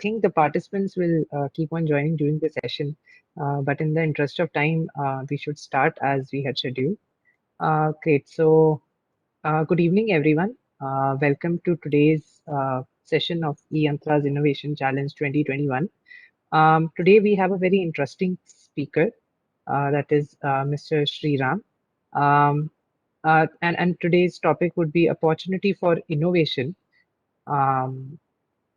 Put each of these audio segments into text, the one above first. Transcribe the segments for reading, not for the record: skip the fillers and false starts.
think the participants will keep on joining during the session, but in the interest of time, we should start as we had scheduled. Great. So, good evening, everyone. Welcome to today's session of eYantra's Innovation Challenge 2021. Today, we have a very interesting speaker, that is Mr. Sriram. Um, and today's topic would be opportunity for innovation. Um,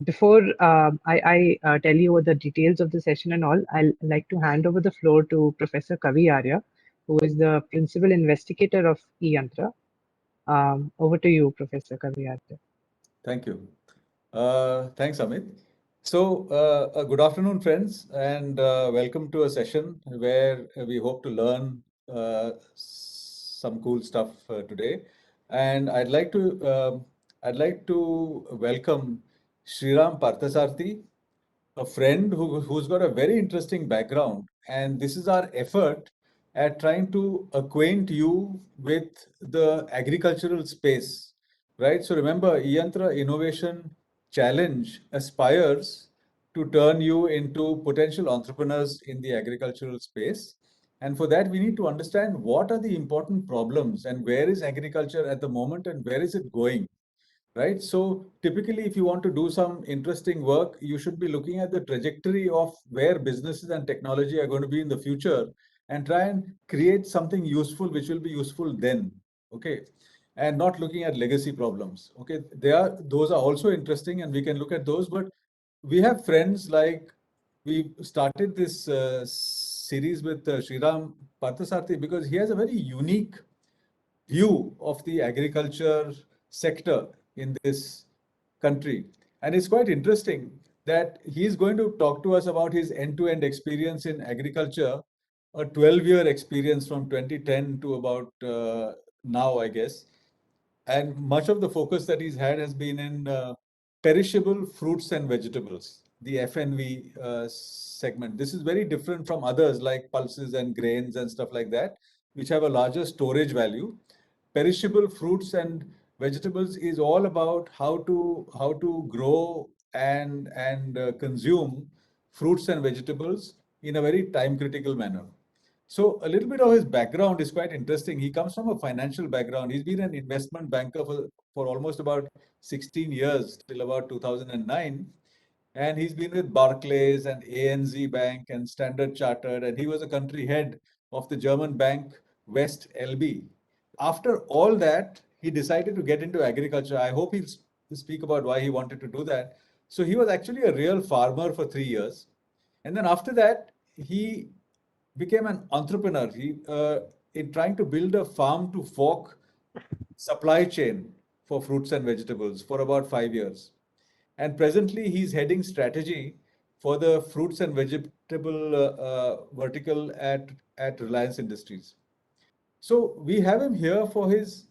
before I tell you the details of the session and all, I'll like to hand over the floor to Professor Kavi Arya, who is the principal investigator of eYantra. Over to you, Professor Kavi Arya. Thank you. Thanks, Amit. So, good afternoon, friends, and welcome to a session where we hope to learn some cool stuff today. And I'd like to welcome Sriram Parthasarthi, a friend who's got a very interesting background. And this is our effort at trying to acquaint you with the agricultural space, right? So remember, eYantra Innovation Challenge aspires to turn you into potential entrepreneurs in the agricultural space. And for that, we need to understand what are the important problems and where is agriculture at the moment and where is it going, right? So typically, if you want to do some interesting work, you should be looking at the trajectory of where businesses and technology are going to be in the future and try and create something useful which will be useful then, okay? And not looking at legacy problems, okay? Those are also interesting and we can look at those, but we have friends like we started this series with Sriram Parthasarthi because he has a very unique view of the agriculture sector in this country. And it's quite interesting that he's going to talk to us about his end-to-end experience in agriculture, a 12-year experience from 2010 to about now, I guess. And much of the focus that he's had has been in perishable fruits and vegetables, the FNV segment. This is very different from others like pulses and grains and stuff like that, which have a larger storage value. Perishable fruits and vegetables is all about how to grow and consume fruits and vegetables in a very time critical manner. So a little bit of his background is quite interesting. He comes from a financial background. He's been an investment banker for almost about 16 years, till about 2009. And he's been with Barclays and ANZ Bank and Standard Chartered, and he was a country head of the German bank West LB. After all that, he decided to get into agriculture. I hope he'll speak about why he wanted to do that. So he was actually a real farmer for 3 years. And then after that, he became an entrepreneur. He in trying to build a farm to fork supply chain for fruits and vegetables for about 5 years. And presently, he's heading strategy for the fruits and vegetable vertical at Reliance Industries. So we have him here for his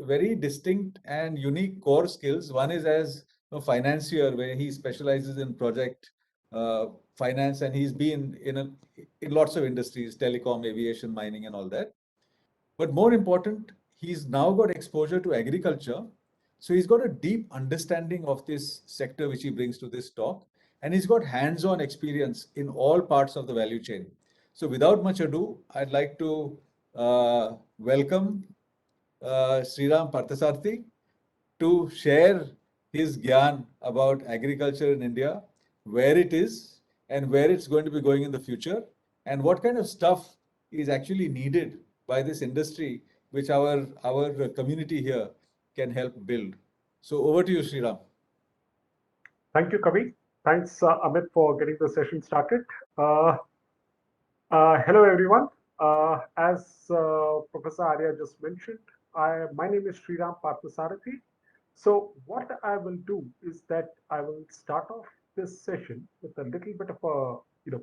very distinct and unique core skills. One is as a financier, where he specializes in project finance, and he's been in lots of industries, telecom, aviation, mining, and all that. But more important, he's now got exposure to agriculture. So he's got a deep understanding of this sector, which he brings to this talk. And he's got hands-on experience in all parts of the value chain. So without much ado, I'd like to welcome Sriram Parthasarthi to share his gyan about agriculture in India, where it is and where it's going to be going in the future, and what kind of stuff is actually needed by this industry, which our community here can help build. So over to you, Sriram. Thank you, Kavi. Thanks, Amit, for getting the session started. Hello, everyone. As Professor Arya just mentioned, my name is Sriram Parthasarathi. So what I will do is that I will start off this session with a little bit of a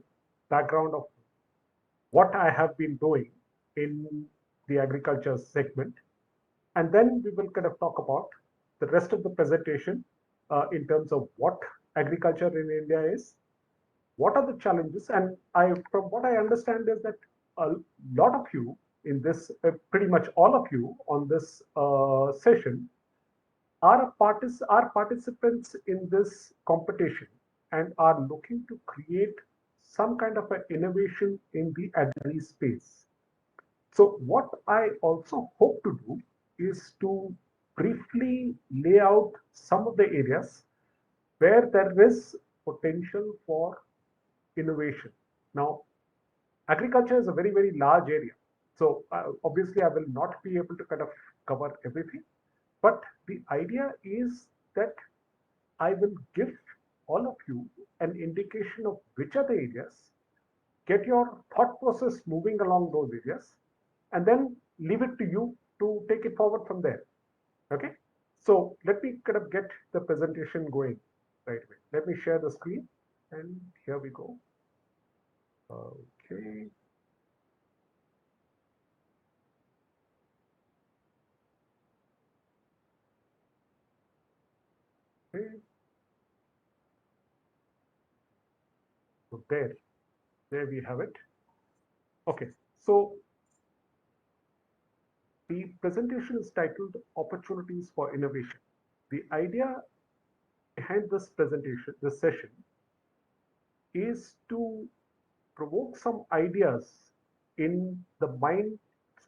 background of what I have been doing in the agriculture segment, and then we will kind of talk about the rest of the presentation in terms of what agriculture in India is, what are the challenges, and from what I understand is that a lot of you in this, pretty much all of you on this session are participants in this competition, and are looking to create some kind of an innovation in the agri space. So what I also hope to do is to briefly lay out some of the areas where there is potential for innovation. Now, agriculture is a very, very large area. So obviously, I will not be able to kind of cover everything. But the idea is that I will give all of you an indication of which are the areas, get your thought process moving along those areas, and then leave it to you to take it forward from there. Okay. So let me kind of get the presentation going right away. Let me share the screen, and here we go. Okay. Okay. So there we have it. Okay. So the presentation is titled Opportunities for Innovation. The idea behind this presentation, this session, is to provoke some ideas in the minds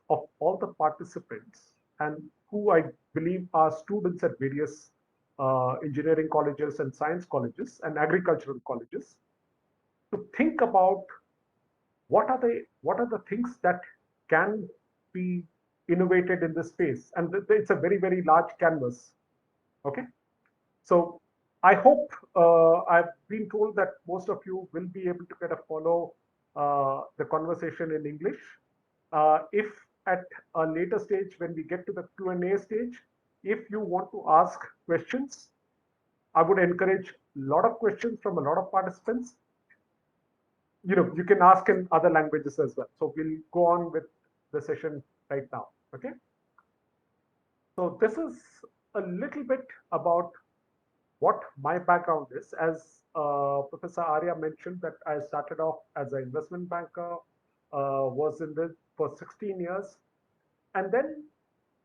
of all the participants, and who I believe are students at various engineering colleges and science colleges and agricultural colleges, to think about what are the things that can be innovated in this space. And it's a very, very large canvas. Okay. So I hope I've been told that most of you will be able to kind of follow the conversation in English. If at a later stage, when we get to the Q&A stage, if you want to ask questions, I would encourage a lot of questions from a lot of participants. You can ask in other languages as well. So we'll go on with the session right now. Okay. So this is a little bit about what my background is. As Professor Arya mentioned, that I started off as an investment banker, was in this for 16 years, and then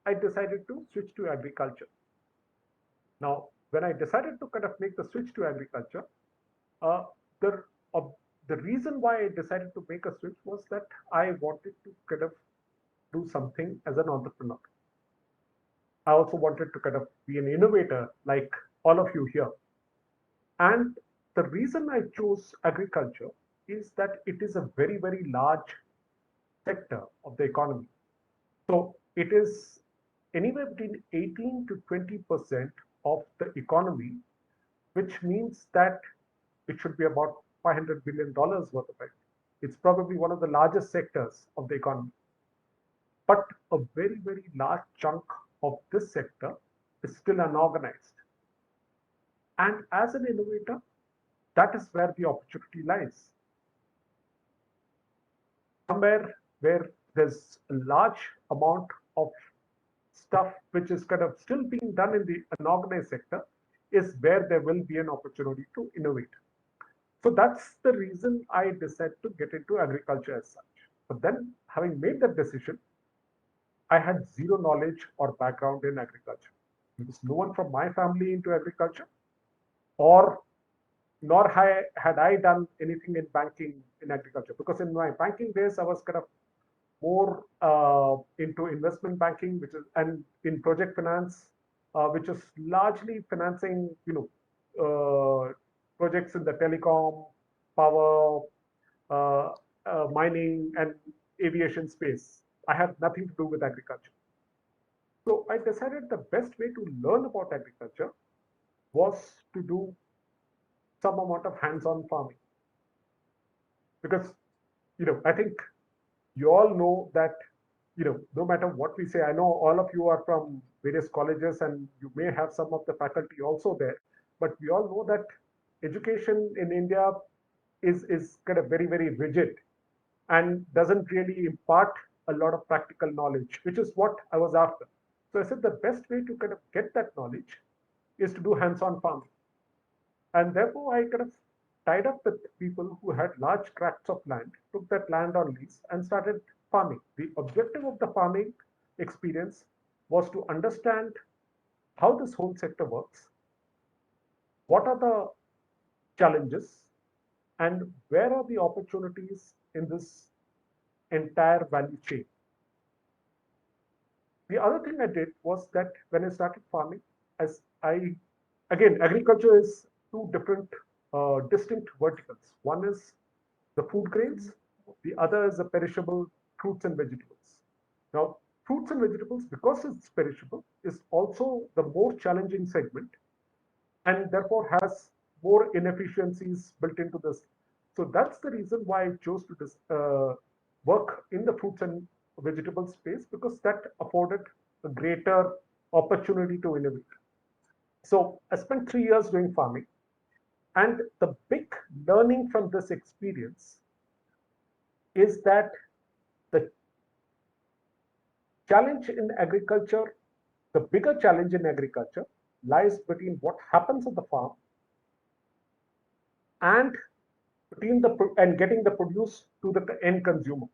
I decided to switch to agriculture. Now, when I decided to kind of make the switch to agriculture, uh, the uh, the reason why I decided to make a switch was that I wanted to kind of do something as an entrepreneur. I also wanted to kind of be an innovator like all of you here. And the reason I chose agriculture is that it is a very, very large sector of the economy. So it is anywhere between 18 to 20% of the economy, which means that it should be about $500 billion worth of it. It's probably one of the largest sectors of the economy. But a very, very large chunk of this sector is still unorganized. And as an innovator, that is where the opportunity lies. Somewhere where there's a large amount of stuff which is kind of still being done in the unorganized sector is where there will be an opportunity to innovate. So that's the reason I decided to get into agriculture as such. But then, having made that decision, I had zero knowledge or background in agriculture. There was no one from my family into agriculture, or nor had I done anything in banking in agriculture. Because in my banking days, I was kind of more into investment banking, which is, and in project finance, which is largely financing, projects in the telecom, power, uh, mining, and aviation space. I had nothing to do with agriculture. So I decided the best way to learn about agriculture was to do some amount of hands-on farming. Because, I think you all know that, no matter what we say, I know all of you are from various colleges and you may have some of the faculty also there, but we all know that education in India is kind of very, very rigid and doesn't really impart a lot of practical knowledge, which is what I was after. So I said the best way to kind of get that knowledge is to do hands-on farming. And therefore, I kind of tied up with people who had large tracts of land, took that land on lease, and started farming. The objective of the farming experience was to understand how this whole sector works, what are the challenges and where are the opportunities in this entire value chain. The other thing I did was that when I started farming, as I again, agriculture is two different distinct verticals. One is the food grains, the other is the perishable fruits and vegetables. Now, fruits and vegetables, because it's perishable, is also the more challenging segment and therefore has more inefficiencies built into this. So that's the reason why I chose to work in the fruits and vegetable space, because that afforded a greater opportunity to innovate. So I spent 3 years doing farming, and the big learning from this experience is that the challenge in agriculture, the bigger challenge in agriculture lies between what happens at the farm and getting the produce to the end consumer.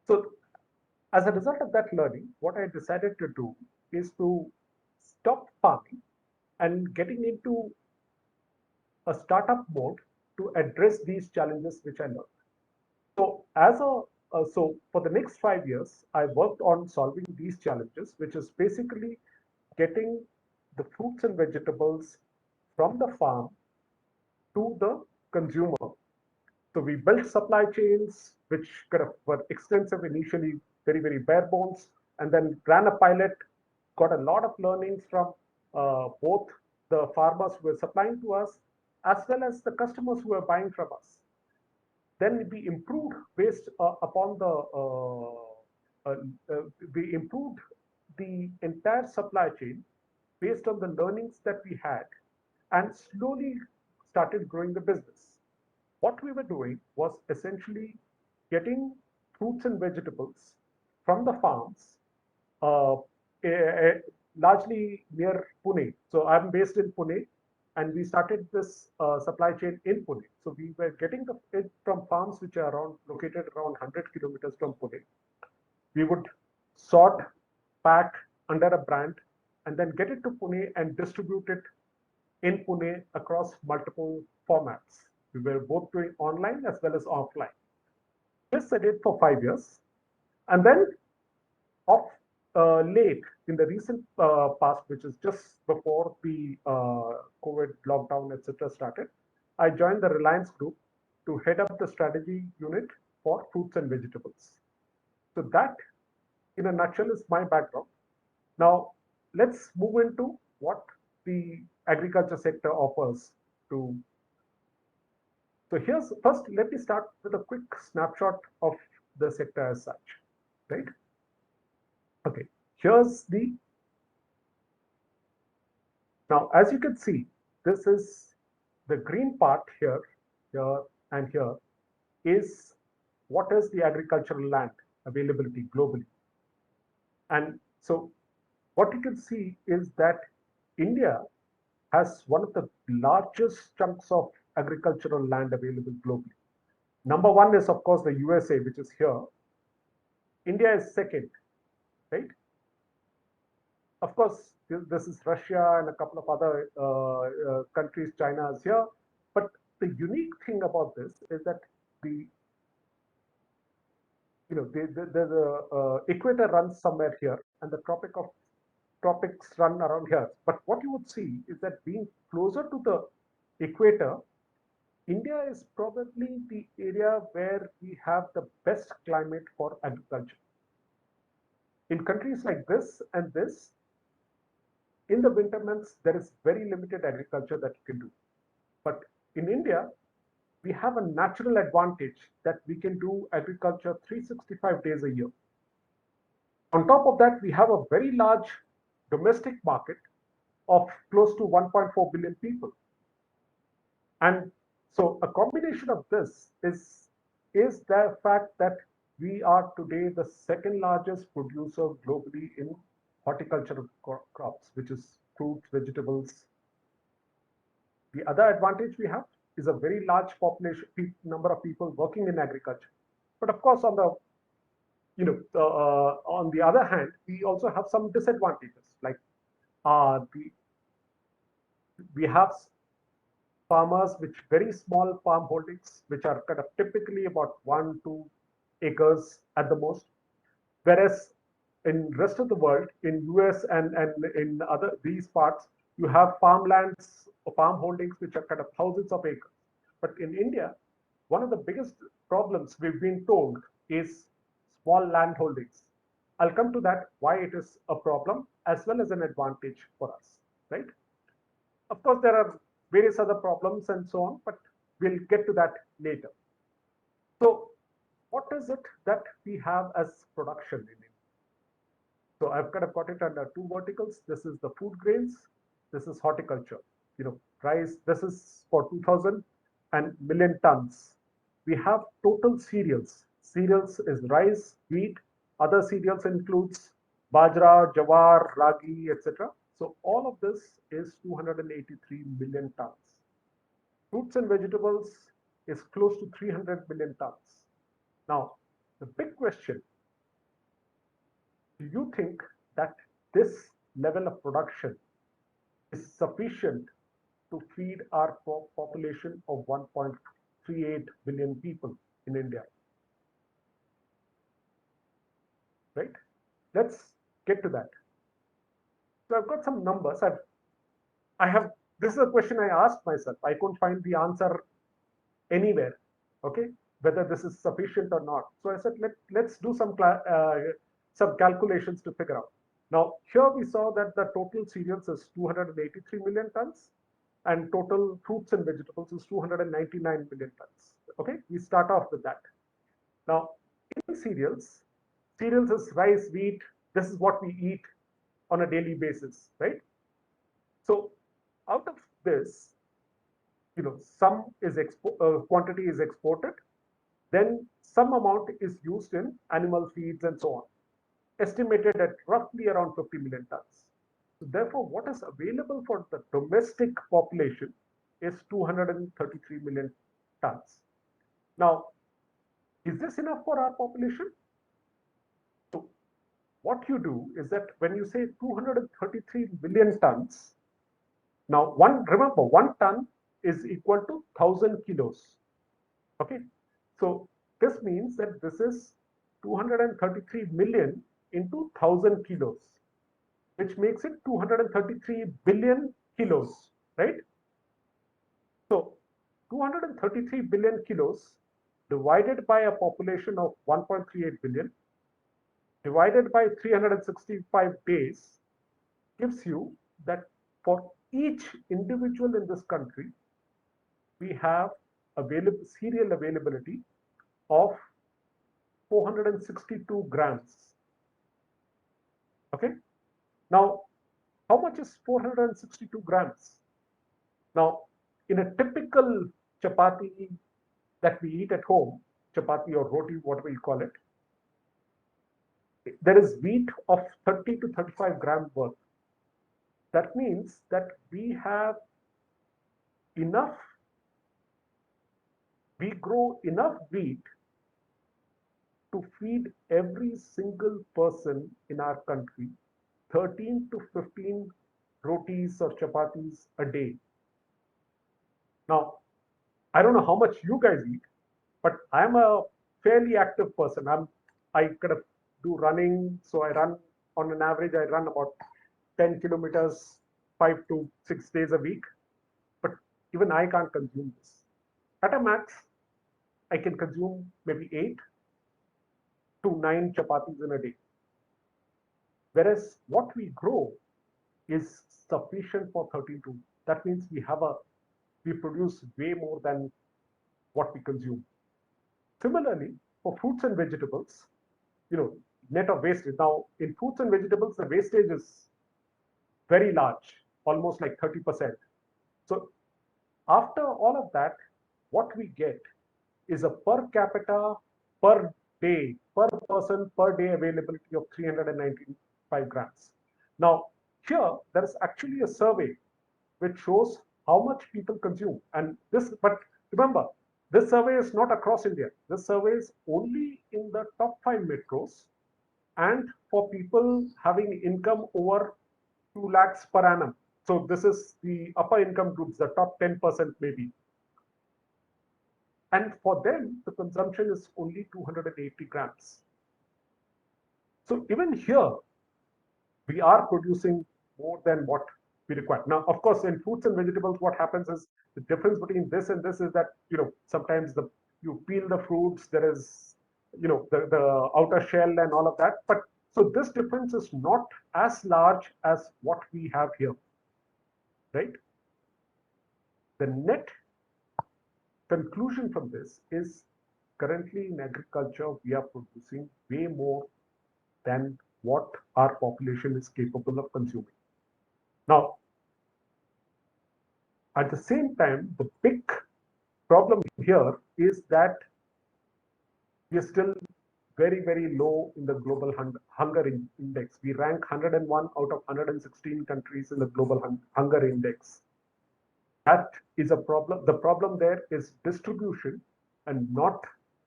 So as a result of that learning, what I decided to do is to stop farming and getting into a startup mode to address these challenges which I learned. So so for the next 5 years, I worked on solving these challenges, which is basically getting the fruits and vegetables from the farm to the consumer. So we built supply chains, which kind of were extensive initially, very, very bare bones, and then ran a pilot, got a lot of learnings from both the farmers who were supplying to us, as well as the customers who were buying from us. Then we improved based upon we improved the entire supply chain based on the learnings that we had, and slowly started growing the business. What we were doing was essentially getting fruits and vegetables from the farms, uh, largely near Pune. So I'm based in Pune, and we started this supply chain in Pune. So we were getting it from farms which are located around 100 kilometers from Pune. We would sort, pack under a brand, and then get it to Pune and distribute it in Pune across multiple formats. We were both doing online as well as offline. This I did for 5 years. And then of late, in the recent past, which is just before the COVID lockdown, etc., started, I joined the Reliance Group to head up the strategy unit for fruits and vegetables. So that, in a nutshell, is my background. Now, let's move into what the agriculture sector offers to. So here's first, let me start with a quick snapshot of the sector as such, right? Okay, here's now as you can see, this is the green part here, and here is what is the agricultural land availability globally. And so what you can see is that India has one of the largest chunks of agricultural land available globally. Number one is, of course, the USA, which is here. India is second, right? Of course, this is Russia and a couple of other countries. China is here. But the unique thing about this is that the equator runs somewhere here, and the tropics run around here. But what you would see is that being closer to the equator, India is probably the area where we have the best climate for agriculture. In countries like this and this, in the winter months, there is very limited agriculture that you can do. But in India, we have a natural advantage that we can do agriculture 365 days a year. On top of that, we have a very large domestic market of close to 1.4 billion people. And so a combination of this is the fact that we are today the second largest producer globally in horticultural crops, which is fruits, vegetables. The other advantage we have is a very large population, number of people working in agriculture. But of course, on the other hand, we also have some disadvantages, like we have farmers with very small farm holdings, which are kind of typically about 1-2 acres at the most. Whereas in rest of the world, in US and in other these parts, you have farmlands or farm holdings which are kind of thousands of acres. But in India, one of the biggest problems we've been told is small land holdings. I'll come to that, why it is a problem as well as an advantage for us, right? Of course, there are various other problems and so on, but we'll get to that later. So what is it that we have as production in India? So I've kind of got it under two verticals. This is the food grains. This is horticulture. Rice. This is for 2,000 and million tons. We have total cereals. Cereals is rice, wheat. Other cereals includes bajra, jawar, ragi, etc. So all of this is 283 million tons. Fruits and vegetables is close to 300 million tons. Now, the big question, do you think that this level of production is sufficient to feed our population of 1.38 billion people in India? Right? Let's get to that. So I've got some numbers. This is a question I asked myself. I couldn't find the answer anywhere. Okay, whether this is sufficient or not. So I said, let's do some calculations to figure out. Now, here we saw that the total cereals is 283 million tons and total fruits and vegetables is 299 million tons. Okay, we start off with that. Now, in cereals is rice, wheat. This is what we eat on a daily basis, right? So out of this, some is quantity is exported, then some amount is used in animal feeds and so on, estimated at roughly around 50 million tons. So therefore, what is available for the domestic population is 233 million tons. Now, is this enough for our population? So what you do is that when you say 233 million tons, now remember, 1 ton is equal to 1,000 kilos. Okay, so this means that this is 233 million into 1,000 kilos, which makes it 233 billion kilos, right? So 233 billion kilos divided by a population of 1.38 billion divided by 365 days gives you that for each individual in this country, we have cereal availability of 462 grams. Okay. Now, how much is 462 grams? Now, in a typical chapati that we eat at home, chapati or roti, whatever you call it, there is wheat of 30 to 35 grams worth. That means that we have enough, we grow enough wheat to feed every single person in our country 13 to 15 rotis or chapatis a day. Now, I don't know how much you guys eat, but I'm a fairly active person. I kind of do running, so I run on an average. I run about 10 kilometers 5 to 6 days a week, but even I can't consume this. At a max, I can consume maybe 8 to 9 chapatis in a day. Whereas what we grow is sufficient for 32. That means we produce way more than what we consume. Similarly, for fruits and vegetables, net of wastage. Now, in fruits and vegetables, the wastage is very large, almost like 30%. So after all of that, what we get is a per capita, per day, per person, per day availability of 395 grams. Now, here, there is actually a survey which shows how much people consume. But remember, this survey is not across India. This survey is only in the top 5 metros and for people having income over 2 lakhs per annum. So this is the upper income groups, the top 10% maybe. And for them, the consumption is only 280 grams. So even here, we are producing more than what we require. Now, of course, in fruits and vegetables, what happens is the difference between this and this is that, sometimes you peel the fruits, there is, the outer shell and all of that. But so this difference is not as large as what we have here, right? The net conclusion from this is currently in agriculture, we are producing way more than what our population is capable of consuming. Now, at the same time, the big problem here is that we are still very, very low in the global hunger index. We rank 101 out of 116 countries in the global hunger index. That is a problem. The problem there is distribution and not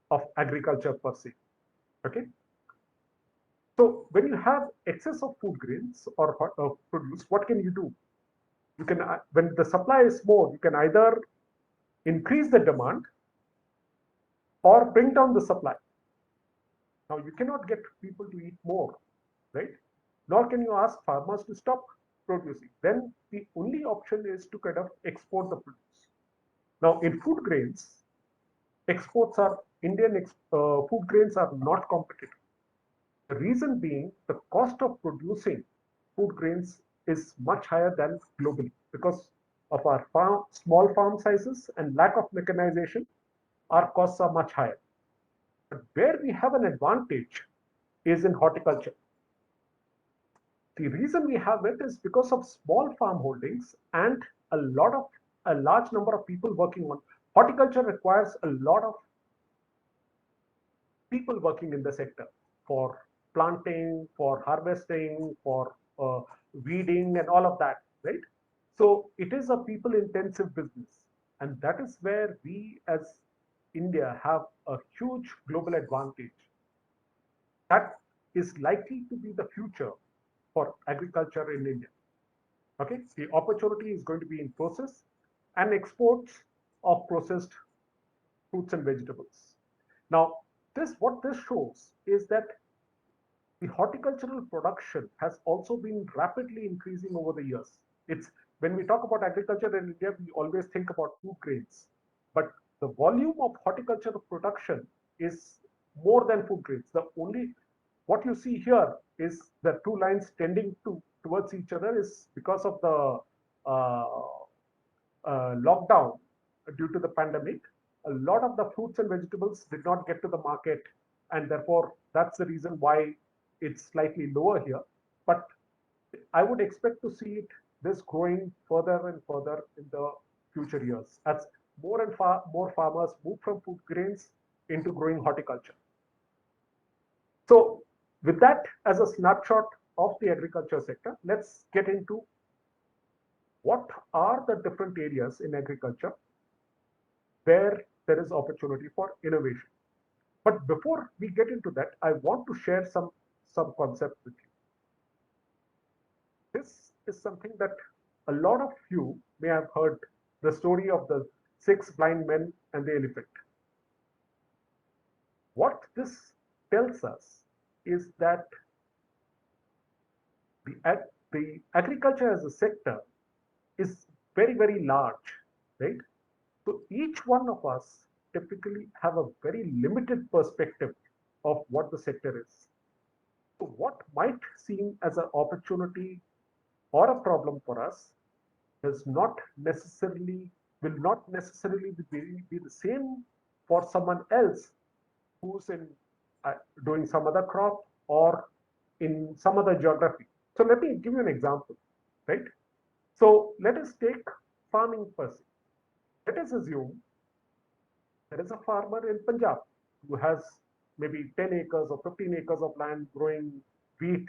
of agriculture per se. Okay. So when you have excess of food grains or produce, what can you do? You can, when the supply is more, you can either increase the demand or bring down the supply. Now you cannot get people to eat more, right? Nor can you ask farmers to stop producing. Then the only option is to kind of export the produce. Now in food grains, exports are Indian food grains are not competitive. The reason being the cost of producing food grains is much higher than globally because of our small farm sizes and lack of mechanization. Our costs are much higher. But where we have an advantage is in horticulture. The reason we have it is because of small farm holdings and a large number of people working on horticulture requires a lot of people working in the sector for planting, for harvesting, for weeding, and all of that, right? So it is a people-intensive business, and that is where we, as India, have a huge global advantage. That is likely to be the future for agriculture in India. Okay, the opportunity is going to be in process and exports of processed fruits and vegetables. Now, what this shows is that the horticultural production has also been rapidly increasing over the years. It's when we talk about agriculture in India, we always think about food grains, but the volume of horticultural production is more than food grains. The only what you see here is the two lines tending towards each other is because of the lockdown due to the pandemic. A lot of the fruits and vegetables did not get to the market, and therefore that's the reason why it's slightly lower here. But I would expect to see this growing further and further in the future years as more and more farmers move from food grains into growing horticulture. So with that as a snapshot of the agriculture sector, let's get into what are the different areas in agriculture where there is opportunity for innovation. But before we get into that, I want to share some concepts with you. This is something that a lot of you may have heard, the story of the 6 blind men and the elephant. What this tells us is that the agriculture as a sector is very, very large, right? So each one of us typically have a very limited perspective of what the sector is. So what might seem as an opportunity or a problem for us will not necessarily be the same for someone else who's in doing some other crop or in some other geography. So let me give you an example, right? So let us take farming per se. Let us assume there is a farmer in Punjab who has maybe 10 acres or 15 acres of land growing wheat.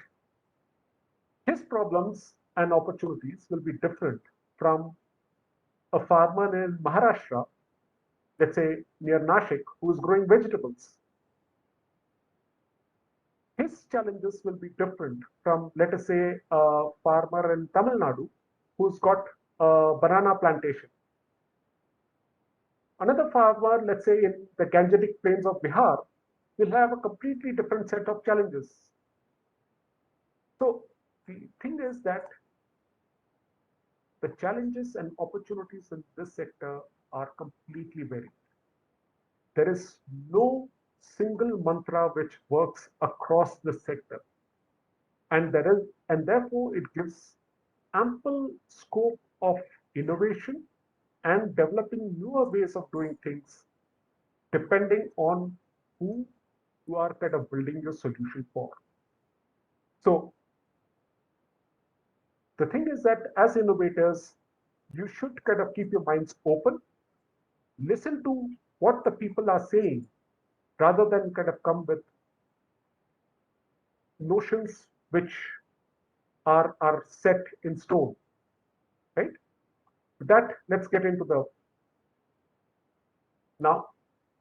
His problems and opportunities will be different from a farmer in Maharashtra, let's say near Nashik, who is growing vegetables. His challenges will be different from, let us say, a farmer in Tamil Nadu who's got a banana plantation. Another farmer, let's say in the Gangetic plains of Bihar, will have a completely different set of challenges. So the thing is that the challenges and opportunities in this sector are completely varied. There is no single mantra which works across the sector, and therefore it gives ample scope of innovation and developing newer ways of doing things depending on who you are kind of building your solution for. So the thing is that as innovators, you should kind of keep your minds open, listen to what the people are saying, rather than kind of come with notions which are set in stone, right? With that, let's get into the now.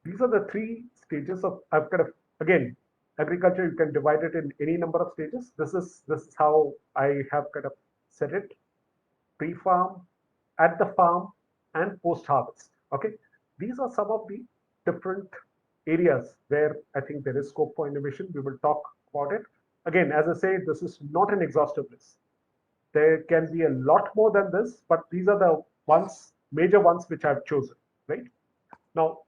These are the three stages of I've kind of again agriculture. You can divide it in any number of stages. This is how I have kind of set it: pre-farm, at the farm, and post-harvest. Okay, these are some of the different areas where I think there is scope for innovation. We will talk about it. Again, as I say, this is not an exhaustive list. There can be a lot more than this, but these are the major ones which I've chosen, right? Now,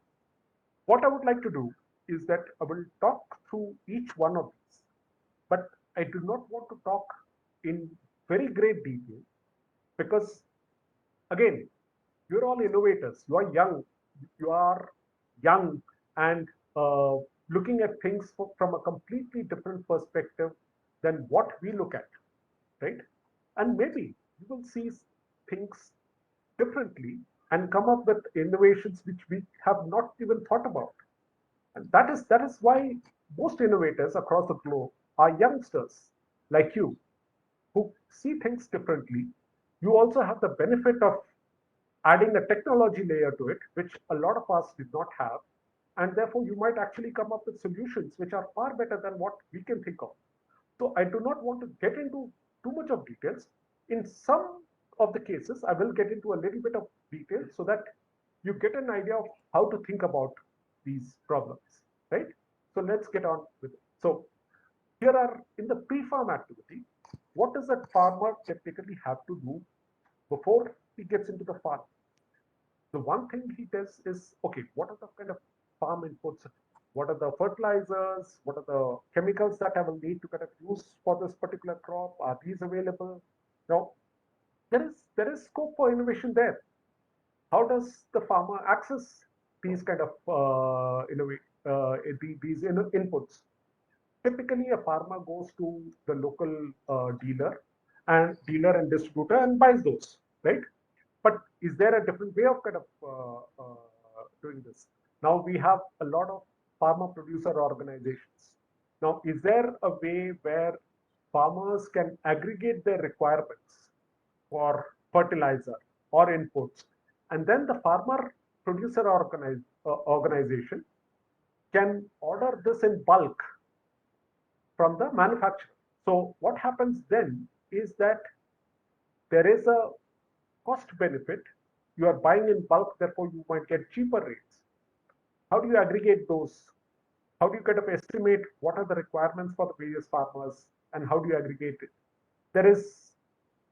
what I would like to do is that I will talk through each one of these, but I do not want to talk in very great detail because, again, you're all innovators. You are young, and looking at things from a completely different perspective than what we look at, right? And maybe you will see things differently and come up with innovations which we have not even thought about. And that is why most innovators across the globe are youngsters like you who see things differently. You also have the benefit of adding a technology layer to it, which a lot of us did not have. And therefore, you might actually come up with solutions which are far better than what we can think of. So I do not want to get into too much of details. In some of the cases, I will get into a little bit of detail so that you get an idea of how to think about these problems, right? So let's get on with it. So here are in the pre-farm activity, what does a farmer typically have to do before he gets into the farm? The one thing he does is, okay, what are the kind of farm inputs? What are the fertilizers? What are the chemicals that I will need to kind of use for this particular crop? Are these available? Now, there is scope for innovation there. How does the farmer access these kind of inputs? Typically, a farmer goes to the local dealer and distributor and buys those, right? But is there a different way of kind of doing this? Now we have a lot of farmer producer organizations. Now, is there a way where farmers can aggregate their requirements for fertilizer or inputs, and then the farmer producer organization can order this in bulk from the manufacturer? So what happens then is that there is a cost benefit. You are buying in bulk, therefore you might get cheaper rates. How do you aggregate those? How do you kind of estimate what are the requirements for the various farmers, and how do you aggregate it? There is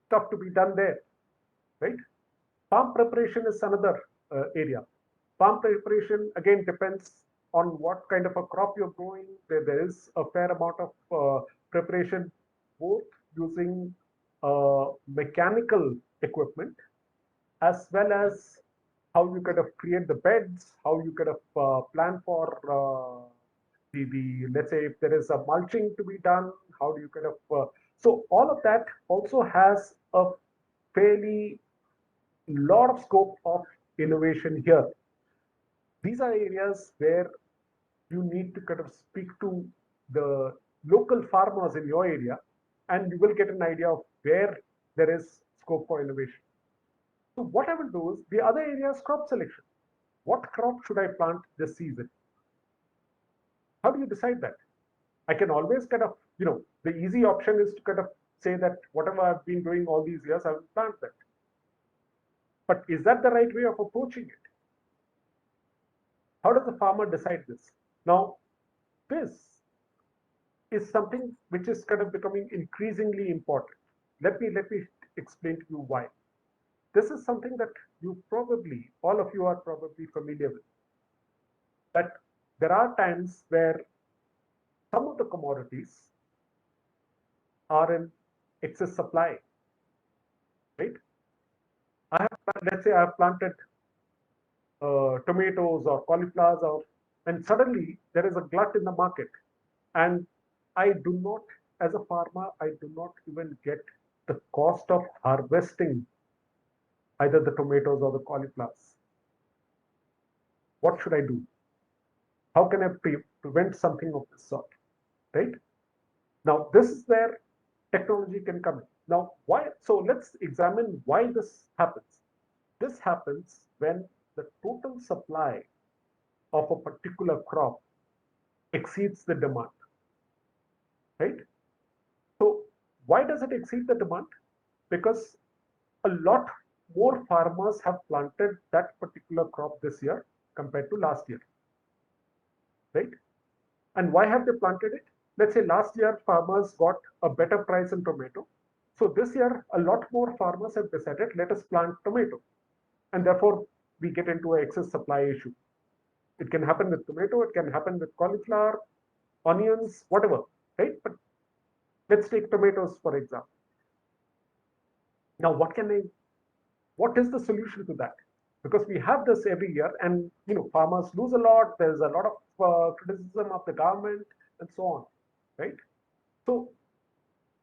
stuff to be done there, right? Farm preparation is another area. Farm preparation again depends on what kind of a crop you're growing. There is a fair amount of preparation, both using mechanical equipment as well as how you kind of create the beds, how you kind of plan for the let's say if there is a mulching to be done, how do you kind of so all of that also has a fairly lot of scope of innovation here. These are areas where you need to kind of speak to the local farmers in your area, and you will get an idea of where there is scope for innovation. So what I will do is the other area is crop selection. What crop should I plant this season? How do you decide that? I can always kind of, the easy option is to kind of say that whatever I've been doing all these years, I will plant that. But is that the right way of approaching it? How does the farmer decide this? Now, this is something which is kind of becoming increasingly important. Let me explain to you why. This is something that all of you are probably familiar with. That there are times where some of the commodities are in excess supply, right? Let's say I have planted tomatoes or cauliflowers, and suddenly there is a glut in the market, and I do not, as a farmer, I do not even get the cost of harvesting either the tomatoes or the cauliflowers. What should I do? How can I prevent something of this sort, right? Now, this is where technology can come in. Now, why? So let's examine why this happens. This happens when the total supply of a particular crop exceeds the demand, right? So why does it exceed the demand? Because a lot more farmers have planted that particular crop this year compared to last year, right? And why have they planted it? Let's say last year farmers got a better price in tomato. So this year, a lot more farmers have decided, let us plant tomato. And therefore, we get into an excess supply issue. It can happen with tomato, it can happen with cauliflower, onions, whatever, right? But let's take tomatoes, for example. Now, what is the solution to that? Because we have this every year, and farmers lose a lot. There's a lot of criticism of the government and so on, right? So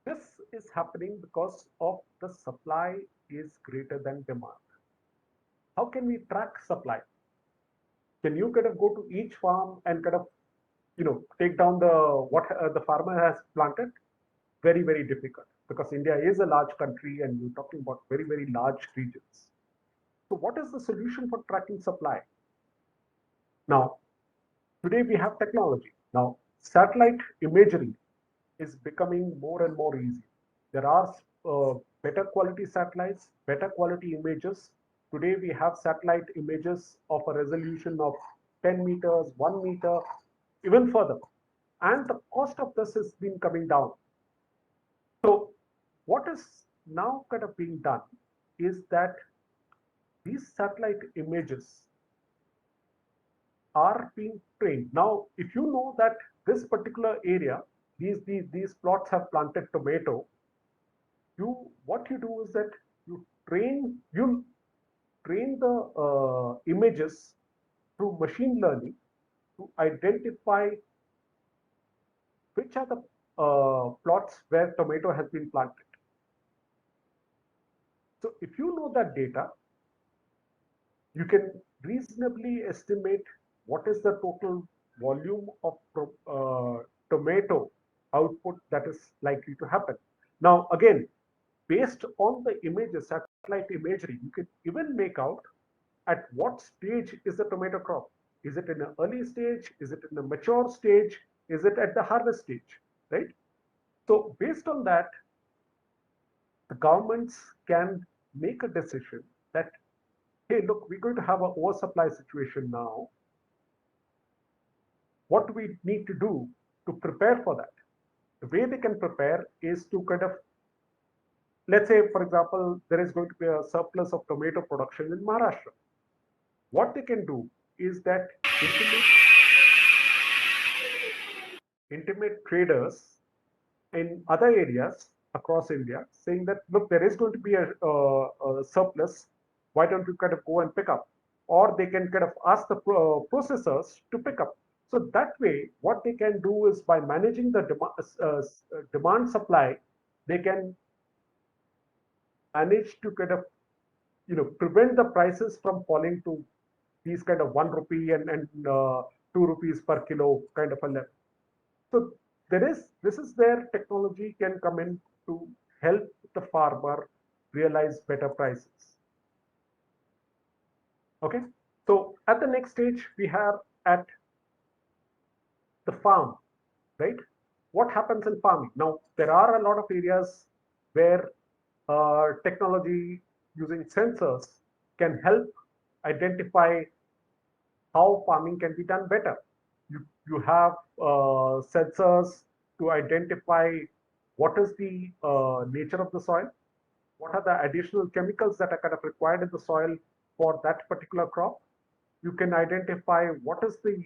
this is happening because of the supply is greater than demand. How can we track supply? Can you kind of go to each farm and kind of take down what the farmer has planted? Very, very difficult, because India is a large country and you're talking about very, very large regions. So what is the solution for tracking supply? Now, today we have technology. Now, satellite imagery is becoming more and more easy. There are better quality satellites, better quality images. Today we have satellite images of a resolution of 10 meters, 1 meter, even further. And the cost of this has been coming down. So what is now kind of being done is that these satellite images are being trained. Now, if you know that this particular area, these plots have planted tomato, what you do is that you train the images through machine learning to identify which are the plots where tomato has been planted. So if you know that data, you can reasonably estimate what is the total volume of tomato output that is likely to happen. Now, again, based on the images, satellite imagery, you can even make out at what stage is the tomato crop. Is it in an early stage? Is it in a mature stage? Is it at the harvest stage, right? So based on that, the governments can make a decision that, hey, look, we're going to have an oversupply situation now. What do we need to do to prepare for that? The way they can prepare is to kind of, let's say, for example, there is going to be a surplus of tomato production in Maharashtra. What they can do is that intimate traders in other areas across India saying that, look, there is going to be a surplus. Why don't you kind of go and pick up? Or they can kind of ask the processors to pick up. So that way, what they can do is by managing the demand supply, they can manage to kind of prevent the prices from falling to these kind of 1 rupee and 2 rupees per kilo kind of a level. So this is where technology can come in to help the farmer realize better prices. Okay, so at the next stage we have at the farm, right? What happens in farming? Now, there are a lot of areas where technology using sensors can help identify how farming can be done better. You have sensors to identify what is the nature of the soil, what are the additional chemicals that are kind of required in the soil for that particular crop. You can identify what is the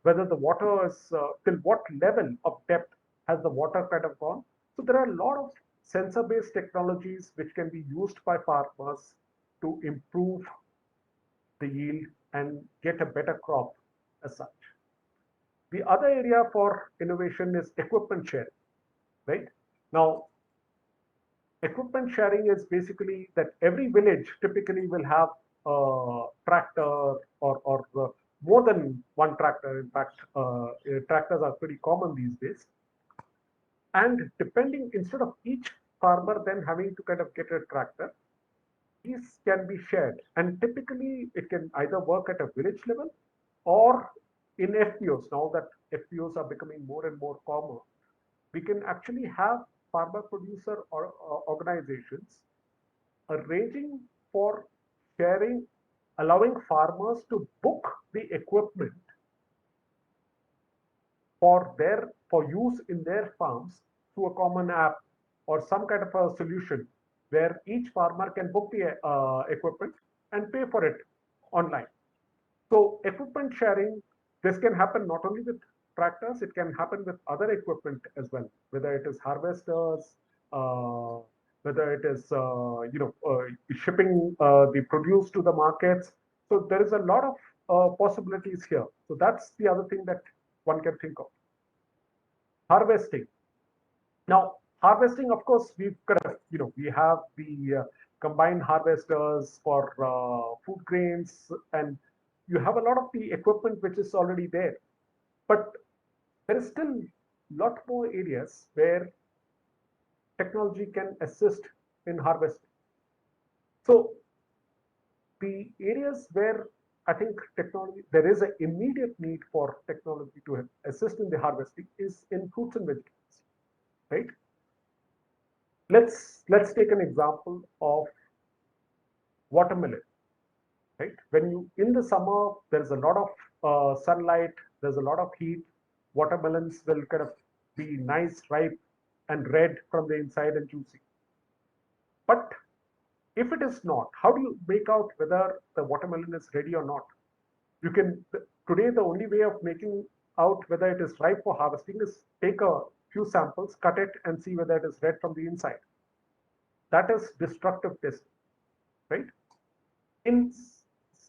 whether the water is till what level of depth has the water kind of gone. So there are a lot of sensor-based technologies which can be used by farmers to improve the yield and get a better crop as such. The other area for innovation is equipment sharing, right? Now, equipment sharing is basically that every village typically will have a tractor or more than one tractor. In fact, tractors are pretty common these days. And depending, instead of each farmer then having to kind of get a tractor, these can be shared. And typically, it can either work at a village level or in FPOs. Now that FPOs are becoming more and more common, we can actually have farmer producer or organizations arranging for sharing, allowing farmers to book the equipment for use in their farms through a common app or some kind of a solution where each farmer can book the equipment and pay for it online. So equipment sharing, this can happen not only with tractors, it can happen with other equipment as well, whether it is harvesters, uh, whether it is shipping the produce to the markets. So there is a lot of possibilities here. So that's the other thing that one can think of. Harvesting. Now, harvesting, of course, we've got we have the combined harvesters for food grains, and you have a lot of the equipment which is already there. But there is still a lot more areas where technology can assist in harvesting. So the areas where I think technology, there is an immediate need for technology to assist in the harvesting is in fruits and vegetables, right? Let's take an example of watermelon, right? When you in the summer, there's a lot of sunlight, there's a lot of heat. Watermelons will kind of be nice, ripe, and red from the inside and juicy. But if it is not, how do you make out whether the watermelon is ready or not? You can today the only way of making out whether it is ripe for harvesting is take a few samples, cut it, and see whether it is red from the inside. That is destructive testing, right? In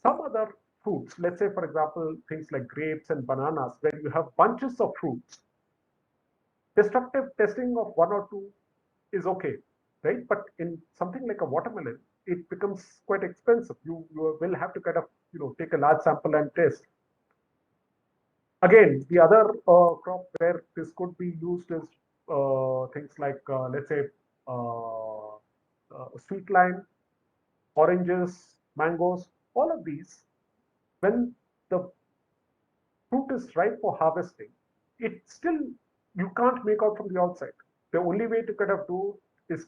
some other fruits, let's say, for example, things like grapes and bananas, where you have bunches of fruits, destructive testing of one or two is okay, right? But in something like a watermelon, it becomes quite expensive. You will have to kind of take a large sample and test. Again, the other crop where this could be used is things like let's say sweet lime, oranges, mangoes, all of these, when the fruit is ripe for harvesting, it still, you can't make out from the outside. The only way to kind of do is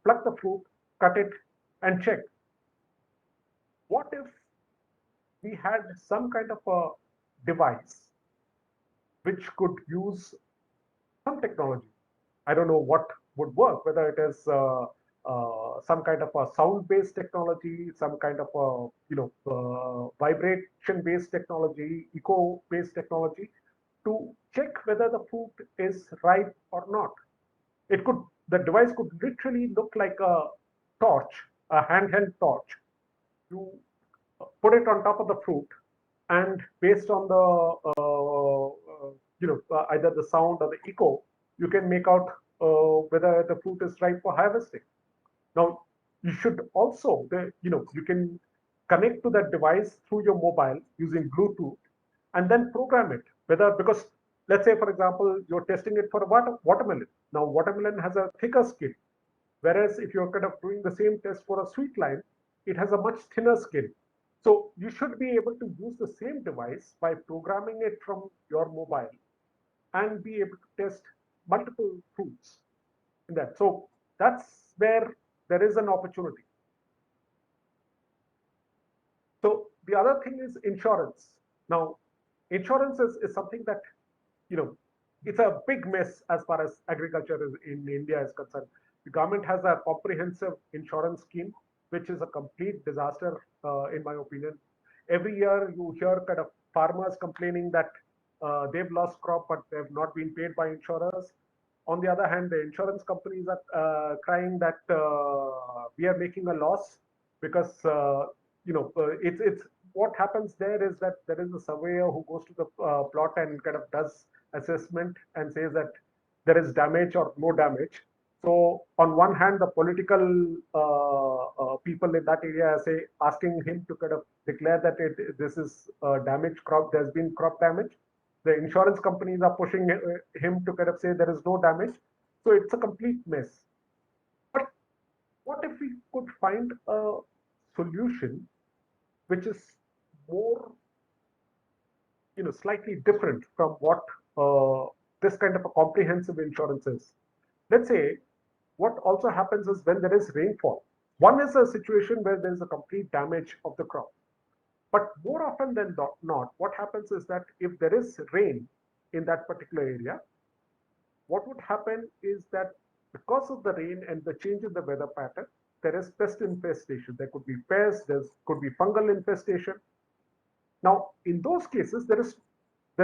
pluck the fruit, cut it, and check. What if we had some kind of a device which could use some technology? I don't know what would work, whether it is some kind of a sound-based technology, some kind of a vibration-based technology, eco-based technology, to check whether the fruit is ripe or not. The device could literally look like a torch, a handheld torch. You put it on top of the fruit, and based on the either the sound or the echo, you can make out whether the fruit is ripe for harvesting. Now, you should also you can connect to that device through your mobile using Bluetooth, and then program it. Whether, because let's say, for example, you're testing it for a watermelon. Now, watermelon has a thicker skin, whereas if you're kind of doing the same test for a sweet lime, it has a much thinner skin. So you should be able to use the same device by programming it from your mobile and be able to test multiple fruits in that. So that's where there is an opportunity. So the other thing is insurance. Now, insurance is something that, you know, it's a big mess as far as agriculture in India is concerned. The government has a comprehensive insurance scheme, which is a complete disaster, in my opinion. Every year you hear kind of farmers complaining that they've lost crop, but they've not been paid by insurers. On the other hand, the insurance companies are crying that we are making a loss because it's what happens there is that there is a surveyor who goes to the plot and kind of does assessment and says that there is damage or no damage. So on one hand, the political people in that area say asking him to kind of declare that this is damaged crop. There's been crop damage. The insurance companies are pushing him to kind of say there is no damage. So it's a complete mess. But what if we could find a solution which is more, slightly different from what this kind of a comprehensive insurance is? Let's say what also happens is when there is rainfall. One is a situation where there is a complete damage of the crop. But more often than not, what happens is that if there is rain in that particular area, what would happen is that because of the rain and the change in the weather pattern, there is pest infestation. There could be pests, there could be fungal infestation. Now, in those cases, there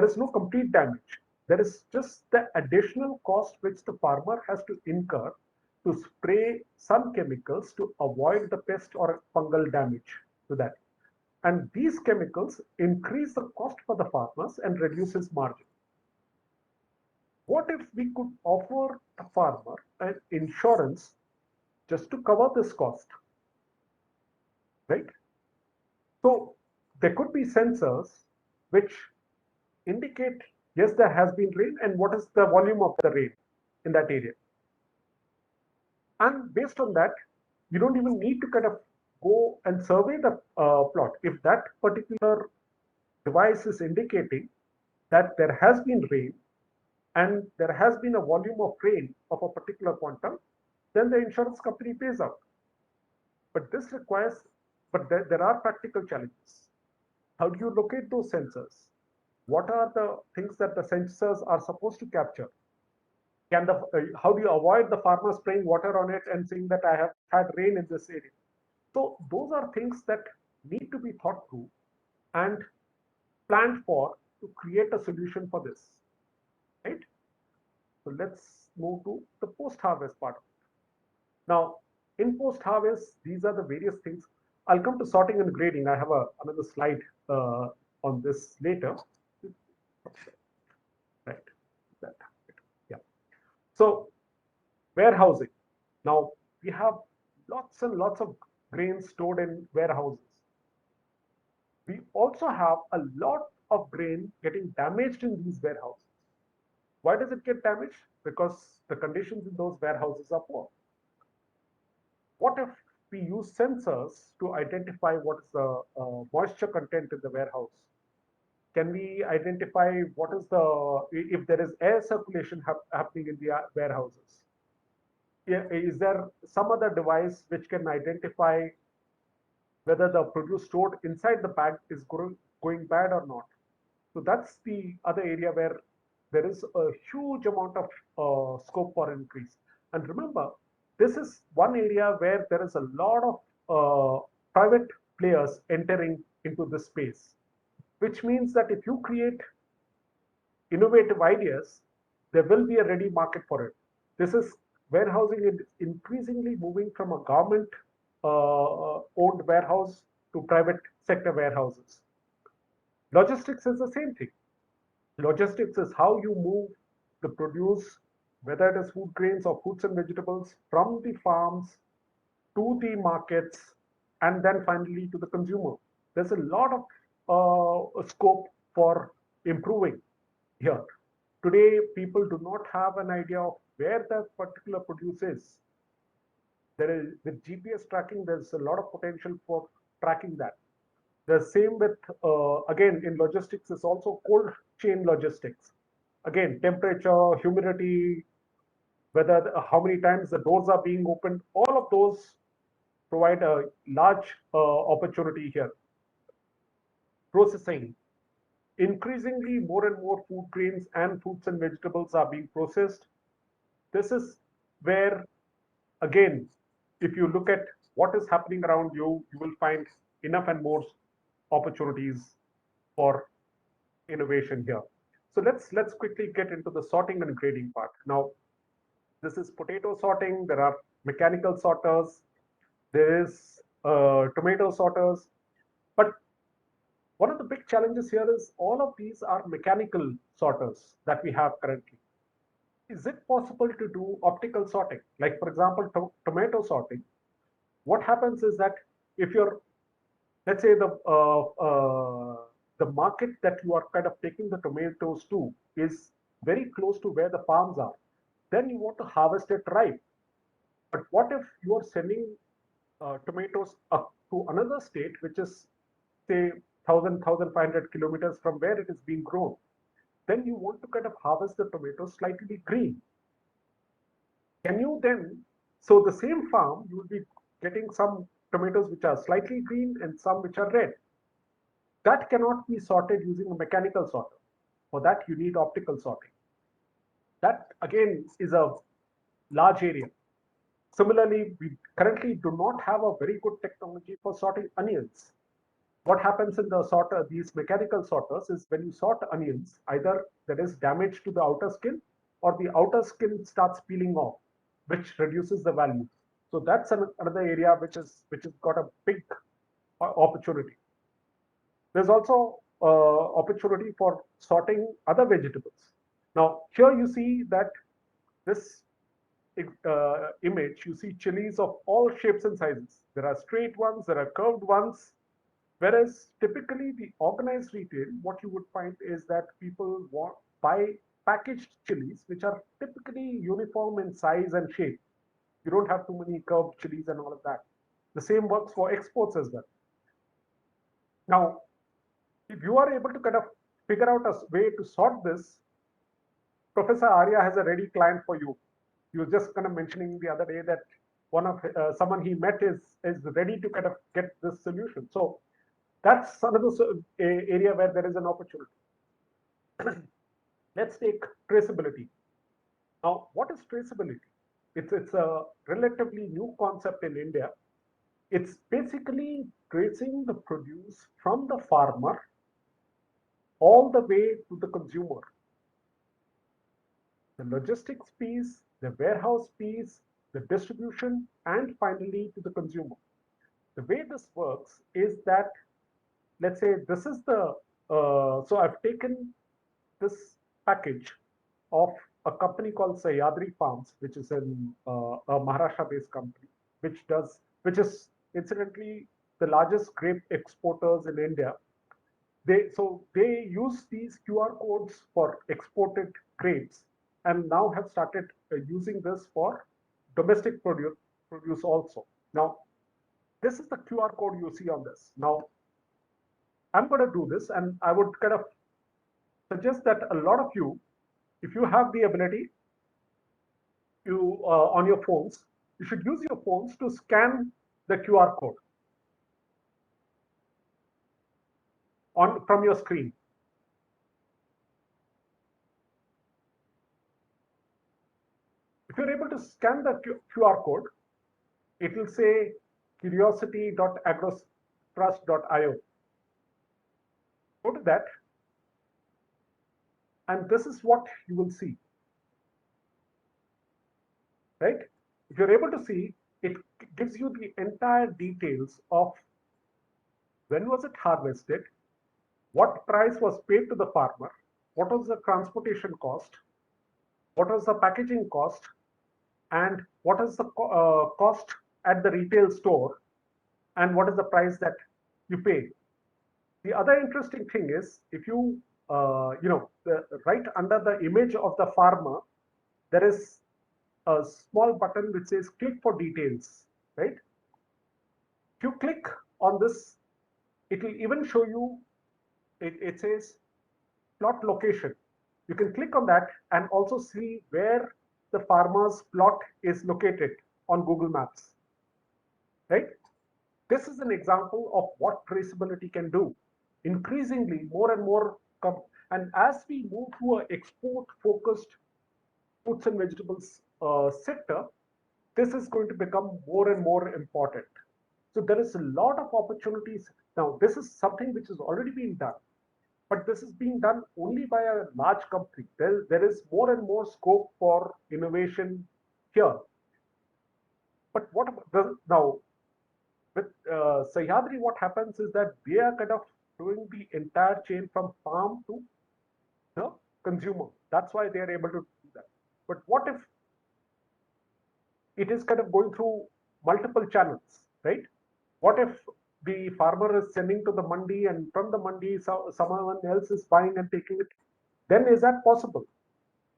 is no complete damage. There is just the additional cost which the farmer has to incur to spray some chemicals to avoid the pest or fungal damage to that. And these chemicals increase the cost for the farmers and reduce his margin. What if we could offer the farmer an insurance just to cover this cost, right? So there could be sensors which indicate, yes, there has been rain and what is the volume of the rain in that area. And based on that, you don't even need to kind of go and survey the plot. If that particular device is indicating that there has been rain and there has been a volume of rain of a particular quantum, then the insurance company pays out. But this requires, but there are practical challenges. How do you locate those sensors? What are the things that the sensors are supposed to capture? How do you avoid the farmer spraying water on it and saying that I have had rain in this area? So those are things that need to be thought through and planned for to create a solution for this, right? So let's move to the post-harvest part. Now, in post-harvest, these are the various things. I'll come to sorting and grading. I have another slide on this later. Right. That. Yeah. So warehousing. Now we have lots and lots of grain stored in warehouses. We also have a lot of grain getting damaged in these warehouses. Why does it get damaged? Because the conditions in those warehouses are poor. What if we use sensors to identify what is the moisture content in the warehouse? Can we identify what is if there is air circulation happening in the warehouses? Is there some other device which can identify whether the produce stored inside the bag is going bad or not? So that's the other area where there is a huge amount of scope for increase. And remember, this is one area where there is a lot of private players entering into this space, which means that if you create innovative ideas, there will be a ready market for it. This is warehousing is increasingly moving from a government owned warehouse to private sector warehouses. Logistics is the same thing. Logistics is how you move the produce, whether it is food grains or fruits and vegetables, from the farms to the markets and then finally to the consumer. There's a lot of scope for improving here. Today, people do not have an idea of where the particular produce is. With GPS tracking, there's a lot of potential for tracking that. The same with, again, in logistics is also cold chain logistics. Again, temperature, humidity, how many times the doors are being opened, all of those provide a large opportunity here. processing. Increasingly, more and more food grains and fruits and vegetables are being processed. This is where, again, if you look at what is happening around you, you will find enough and more opportunities for innovation here. So let's quickly get into the sorting and grading part. Now, this is potato sorting. There are mechanical sorters. There is tomato sorters. But one of the big challenges here is all of these are mechanical sorters that we have currently. Is it possible to do optical sorting? Like, for example, tomato sorting. What happens is that if you're, let's say, the market that you are kind of taking the tomatoes to is very close to where the farms are, then you want to harvest it ripe. But what if you are sending tomatoes up to another state, which is, say, 1,500 kilometers from where it is being grown? Then you want to kind of harvest the tomatoes slightly green. Can you then, so the same farm, you will be getting some tomatoes which are slightly green and some which are red. That cannot be sorted using a mechanical sorter. For that, you need optical sorting. That, again, is a large area. Similarly, we currently do not have a very good technology for sorting onions. What happens in the sorter, these mechanical sorters, is when you sort onions, either there is damage to the outer skin or the outer skin starts peeling off, which reduces the value. So that's another area which has got a big opportunity. There's also opportunity for sorting other vegetables. Now, here you see that this image, you see chilies of all shapes and sizes. There are straight ones, there are curved ones. Whereas typically the organized retail, what you would find is that people buy packaged chilies, which are typically uniform in size and shape. You don't have too many curved chilies and all of that. The same works for exports as well. Now, if you are able to kind of figure out a way to sort this, Professor Arya has a ready client for you. You were just kind of mentioning the other day that one of someone he met is ready to kind of get this solution. So that's another area where there is an opportunity. Let's take traceability. Now, what is traceability? It's a relatively new concept in India. It's basically tracing the produce from the farmer all the way to the consumer. The logistics piece, the warehouse piece, the distribution, and finally to the consumer. The way this works is that, let's say this is the, so I've taken this package of a company called Sahyadri Farms, which is in a Maharashtra-based company, which is incidentally the largest grape exporters in India. They use these QR codes for exported grapes and now have started using this for domestic produce also. Now, this is the QR code you see on this. Now, I'm going to do this, and I would kind of suggest that a lot of you, if you have the ability, you on your phones, you should use your phones to scan the QR code from your screen. If you're able to scan the QR code, it will say curiosity.agrotrust.io. Go to that, and this is what you will see. Right? If you're able to see, it gives you the entire details of when was it harvested, what price was paid to the farmer, what was the transportation cost, what was the packaging cost, and what is the cost at the retail store, and what is the price that you pay. The other interesting thing is, if you, right under the image of the farmer, there is a small button which says click for details, right? If you click on this, it will even show you, it says plot location. You can click on that and also see where the farmer's plot is located on Google Maps, right? This is an example of what traceability can do. increasingly more and more and as we move to an export focused fruits and vegetables sector, this is going to become more and more important. So there is a lot of opportunities. Now, this is something which has already been done, but this is being done only by a large company. There is more and more scope for innovation here. But what now with Sahyadri, what happens is that they are kind of doing the entire chain from farm to the consumer. That's why they are able to do that. But what if it is kind of going through multiple channels, right? What if the farmer is sending to the mandi and from the mandi someone else is buying and taking it? Then is that possible?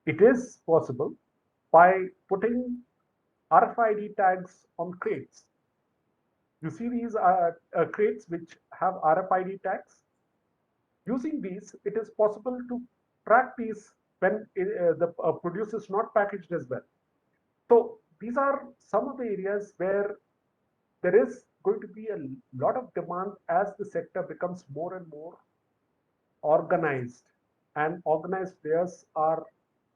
It is possible by putting RFID tags on crates. You see these crates which have RFID tags. Using these, it is possible to track these when the produce is not packaged as well. So these are some of the areas where there is going to be a lot of demand as the sector becomes more and more organized, and organized players are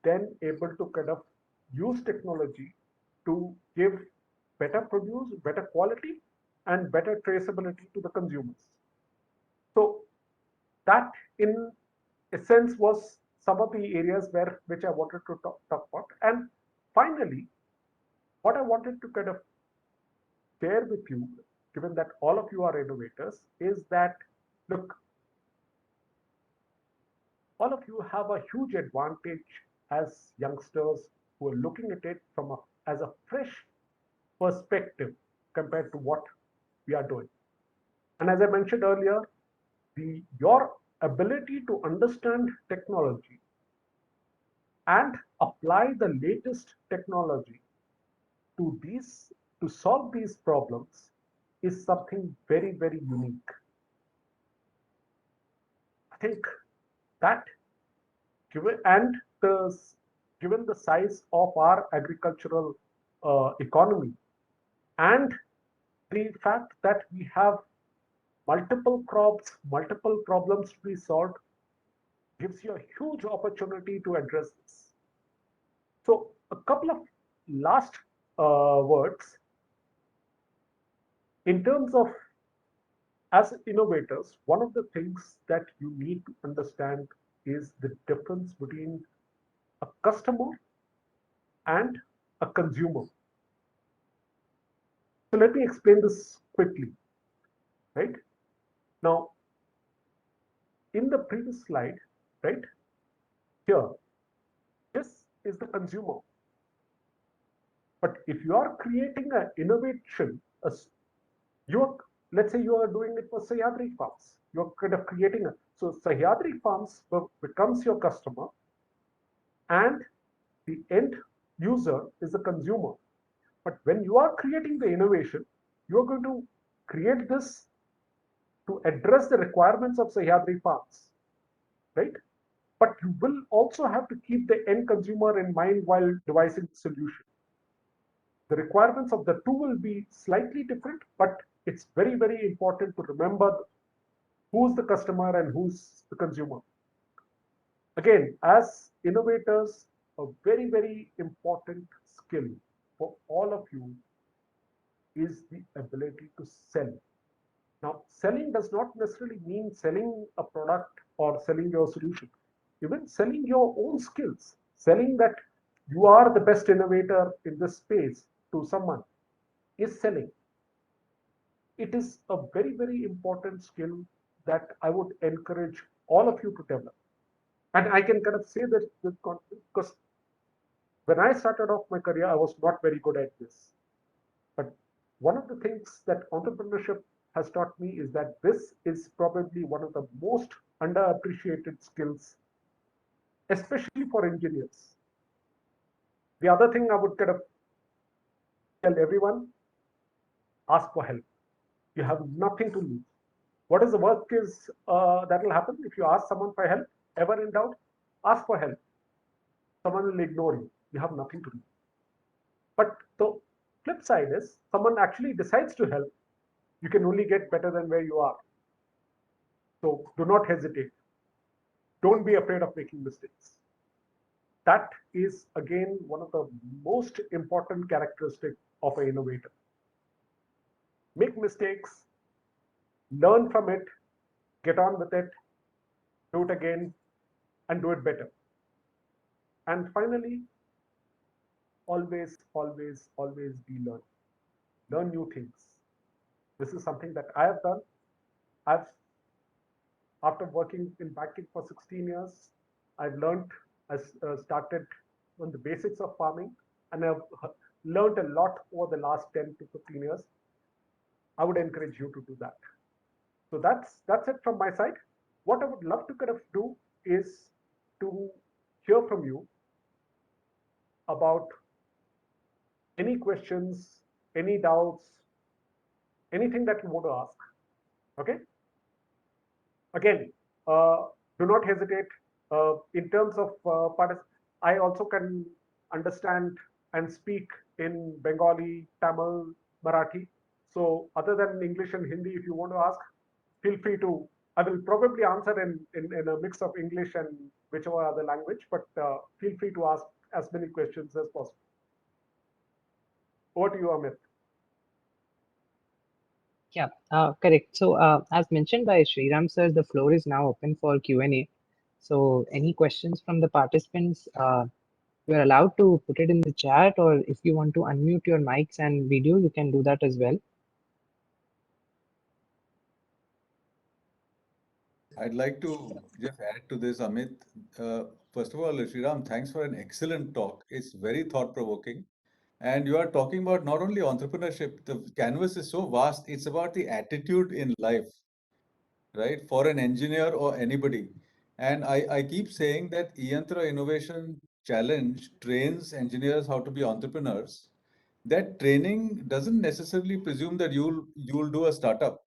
then able to kind of use technology to give better produce, better quality, and better traceability to the consumers. So that in essence was some of the areas where which I wanted to talk about. And finally, what I wanted to kind of share with you, given that all of you are innovators, is that look, all of you have a huge advantage as youngsters who are looking at it from as a fresh perspective compared to what we are doing. And as I mentioned earlier, your ability to understand technology and apply the latest technology to these to solve these problems is something very, very unique. I think that the given the size of our agricultural economy and the fact that we have multiple crops, multiple problems to be solved, gives you a huge opportunity to address this. So a couple of last words in terms of as innovators, one of the things that you need to understand is the difference between a customer and a consumer. So let me explain this quickly, right? Now, in the previous slide, right, here, this is the consumer. But if you are creating an innovation, let's say you are doing it for Sahyadri Farms. You're kind of creating so Sahyadri Farms becomes your customer, and the end user is the consumer. But when you are creating the innovation, you are going to create this to address the requirements of Sahyadri Farms, right? But you will also have to keep the end consumer in mind while devising the solution. The requirements of the two will be slightly different, but it's very, very important to remember who's the customer and who's the consumer. Again, as innovators, a very, very important skill for all of you is the ability to sell. Now, selling does not necessarily mean selling a product or selling your solution. Even selling your own skills, selling that you are the best innovator in this space to someone is selling. It is a very, very important skill that I would encourage all of you to develop. And I can kind of say this with confidence because when I started off my career, I was not very good at this. But one of the things that entrepreneurship has taught me is that this is probably one of the most underappreciated skills, especially for engineers. The other thing I would kind of tell everyone, ask for help. You have nothing to lose. What is the worst case that will happen if you ask someone for help? Ever in doubt, ask for help. Someone will ignore you. You have nothing to lose. But the flip side is someone actually decides to help, you can only get better than where you are. So do not hesitate. Don't be afraid of making mistakes. That is again one of the most important characteristics of an innovator. Make mistakes, learn from it, get on with it, do it again, and do it better. And finally, always be learning. Learn new things. This is something that I have done. I've, after working in banking for 16 years, I've learned, I started on the basics of farming, and I've learned a lot over the last 10 to 15 years. I would encourage you to do that. So that's it from my side. What I would love to kind of do is to hear from you about any questions, any doubts, anything that you want to ask. Okay. Again, do not hesitate. In terms of I also can understand and speak in Bengali, Tamil, Marathi. So other than English and Hindi, if you want to ask, feel free to. I will probably answer in a mix of English and whichever other language, but feel free to ask as many questions as possible. Over to you, Amit. Yeah, correct. So, as mentioned by Sriram sir, the floor is now open for Q&A. So, any questions from the participants, you are allowed to put it in the chat, or if you want to unmute your mics and video, you can do that as well. I'd like to just add to this, Amit. First of all, Sriram, thanks for an excellent talk. It's very thought-provoking. And you are talking about not only entrepreneurship, the canvas is so vast, it's about the attitude in life, right? For an engineer or anybody. And I keep saying that eYantra Innovation Challenge trains engineers how to be entrepreneurs. That training doesn't necessarily presume that you'll do a startup.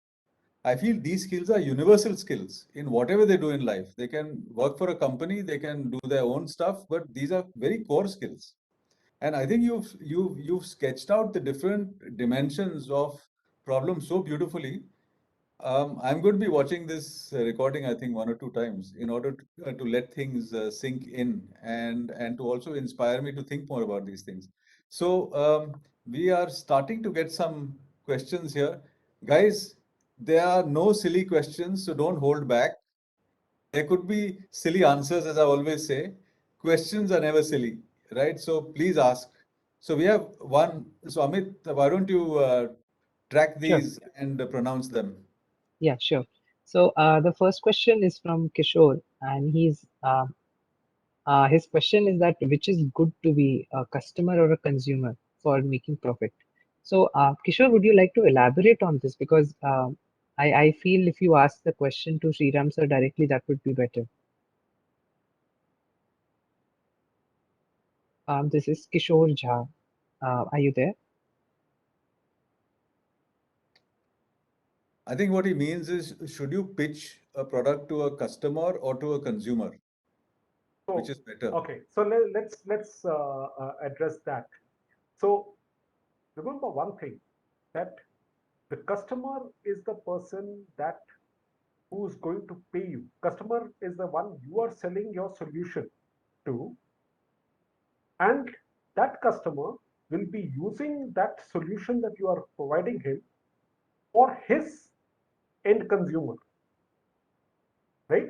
I feel these skills are universal skills in whatever they do in life. They can work for a company, they can do their own stuff, but these are very core skills. And I think you've sketched out the different dimensions of problems so beautifully. I'm going to be watching this recording, I think, one or two times in order to let things sink in and to also inspire me to think more about these things. So we are starting to get some questions here. Guys, there are no silly questions, so don't hold back. There could be silly answers, as I always say. Questions are never silly, right? So please ask. So we have one. So Amit, why don't you track Sure. these and pronounce them? Yeah, sure. So, the first question is from Kishore, and his question is that which is good to be a customer or a consumer for making profit? So, Kishore, would you like to elaborate on this? Because I feel if you ask the question to Sriram sir directly, that would be better. This is Kishore Jha. Are you there? I think what he means is, should you pitch a product to a customer or to a consumer? Which So is better? okay, so let's address that. So remember one thing, that the customer is the person that who's going to pay you. Customer is the one you are selling your solution to, and that customer will be using that solution that you are providing him for his end consumer, right?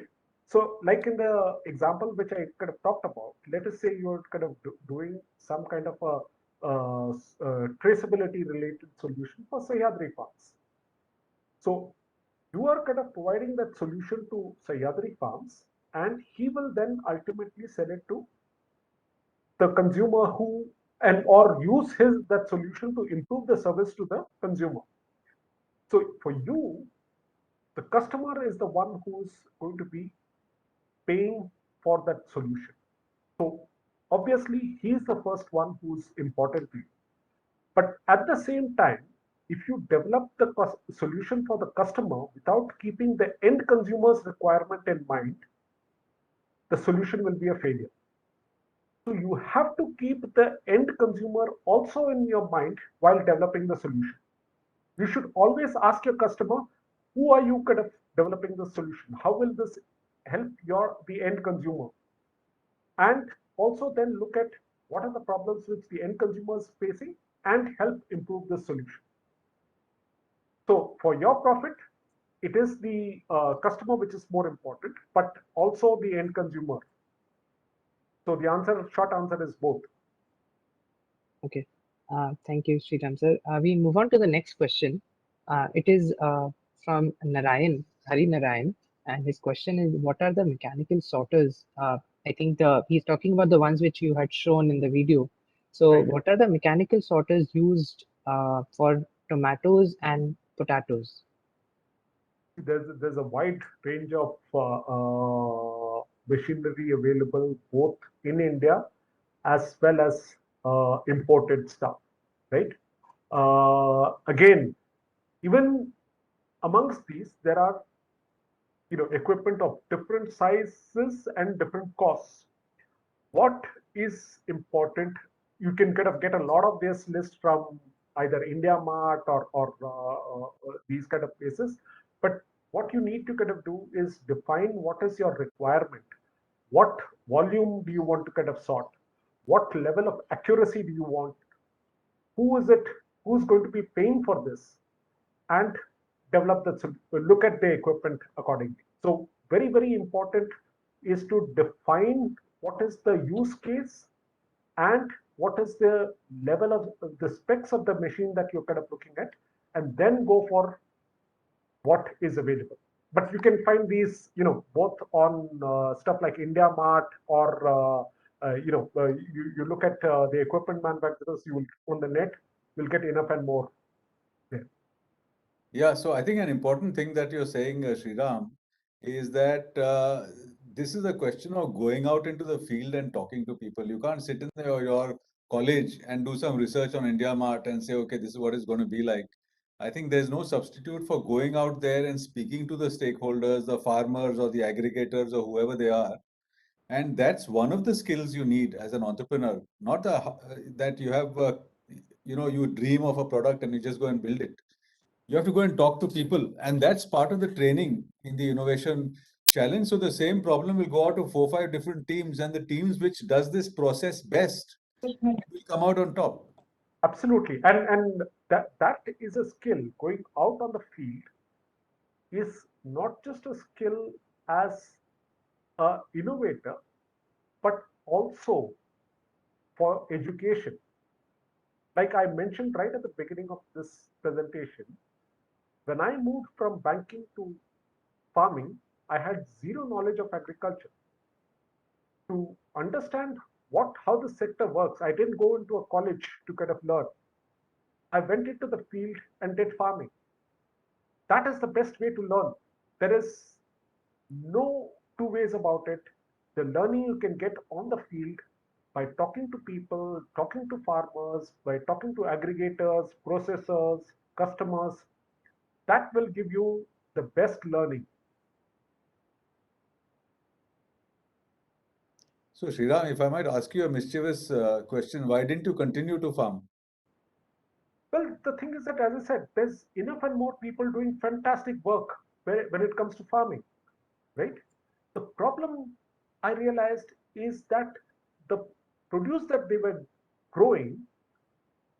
So, like in the example which I kind of talked about, let us say you're kind of doing some kind of a traceability related solution for Sahyadri Farms. So, you are kind of providing that solution to Sahyadri Farms, and he will then ultimately sell it to the consumer who and or use his that solution to improve the service to the consumer. So for you, the customer is the one who's going to be paying for that solution. So obviously he is the first one who's important to you. But at the same time, if you develop the solution for the customer without keeping the end consumer's requirement in mind, the solution will be a failure. So you have to keep the end consumer also in your mind while developing the solution. You should always ask your customer, who are you kind of developing the solution? How will this help the end consumer? And also then look at what are the problems which the end consumer is facing and help improve the solution. So for your profit, it is the customer which is more important, but also the end consumer. So the short answer is both. Okay. Thank you, Sriram sir. We move on to the next question. It is from Narayan, Hari Narayan, and his question is, what are the mechanical sorters? I think he's talking about the ones which you had shown in the video. So, Right. what are the mechanical sorters used for tomatoes and potatoes? There's a wide range of machinery available both in India as well as imported stuff, right? Again, even amongst these, there are equipment of different sizes and different costs. What is important? You can kind of get a lot of this list from either India Mart or these kind of places. But what you need to kind of do is define what is your requirement. What volume do you want to kind of sort? What level of accuracy do you want? Who is it? Who's going to be paying for this? And develop look at the equipment accordingly. So very, very important is to define what is the use case and what is the level of the specs of the machine that you're kind of looking at, and then go for what is available. But you can find these, both on stuff like India Mart or you look at the equipment manufacturers. You will on the net, you'll get enough and more there. Yeah, so I think an important thing that you're saying, Sriram, is that this is a question of going out into the field and talking to people. You can't sit in your college and do some research on India Mart and say, okay, this is what it's going to be like. I think there's no substitute for going out there and speaking to the stakeholders, the farmers or the aggregators or whoever they are. And that's one of the skills you need as an entrepreneur, not that you have, you dream of a product and you just go and build it. You have to go and talk to people, and that's part of the training in the innovation challenge. So the same problem will go out to 4 5 different teams, and the teams which does this process best will come out on top. Absolutely, and that is a skill. Going out on the field is not just a skill as a innovator, but also for education. Like I mentioned right at the beginning of this presentation, when I moved from banking to farming, I had zero knowledge of agriculture. To understand how the sector works, I didn't go into a college to kind of learn. I went into the field and did farming. That is the best way to learn. There is no two ways about it. The learning you can get on the field by talking to people, talking to farmers, by talking to aggregators, processors, customers, that will give you the best learning. So, Sriram, if I might ask you a mischievous question, why didn't you continue to farm? Well, the thing is that, as I said, there's enough and more people doing fantastic work when it comes to farming, right? The problem I realized is that the produce that they were growing,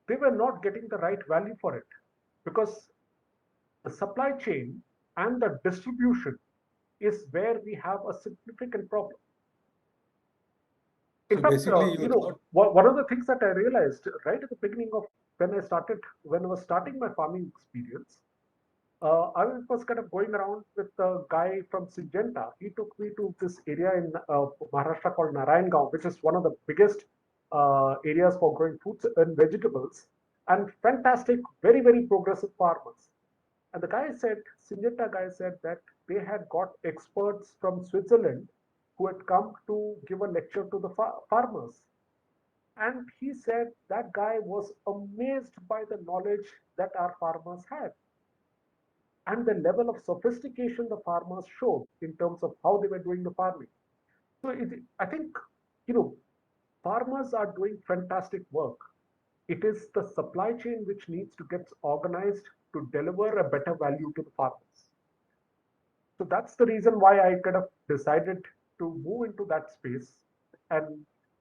they were not getting the right value for it because the supply chain and the distribution is where we have a significant problem. In So fact, basically, you're not. one of the things that I realized right at the beginning of when I was starting my farming experience, I was kind of going around with a guy from Syngenta. He took me to this area in Maharashtra called Narayangaon, which is one of the biggest areas for growing fruits and vegetables, and fantastic, very, very progressive farmers. And the guy said, Syngenta guy said that they had got experts from Switzerland who had come to give a lecture to the farmers. And he said that guy was amazed by the knowledge that our farmers had and the level of sophistication the farmers showed in terms of how they were doing the farming. So I think, you know, farmers are doing fantastic work. It is the supply chain which needs to get organized to deliver a better value to the farmers. So that's the reason why I kind of decided to move into that space and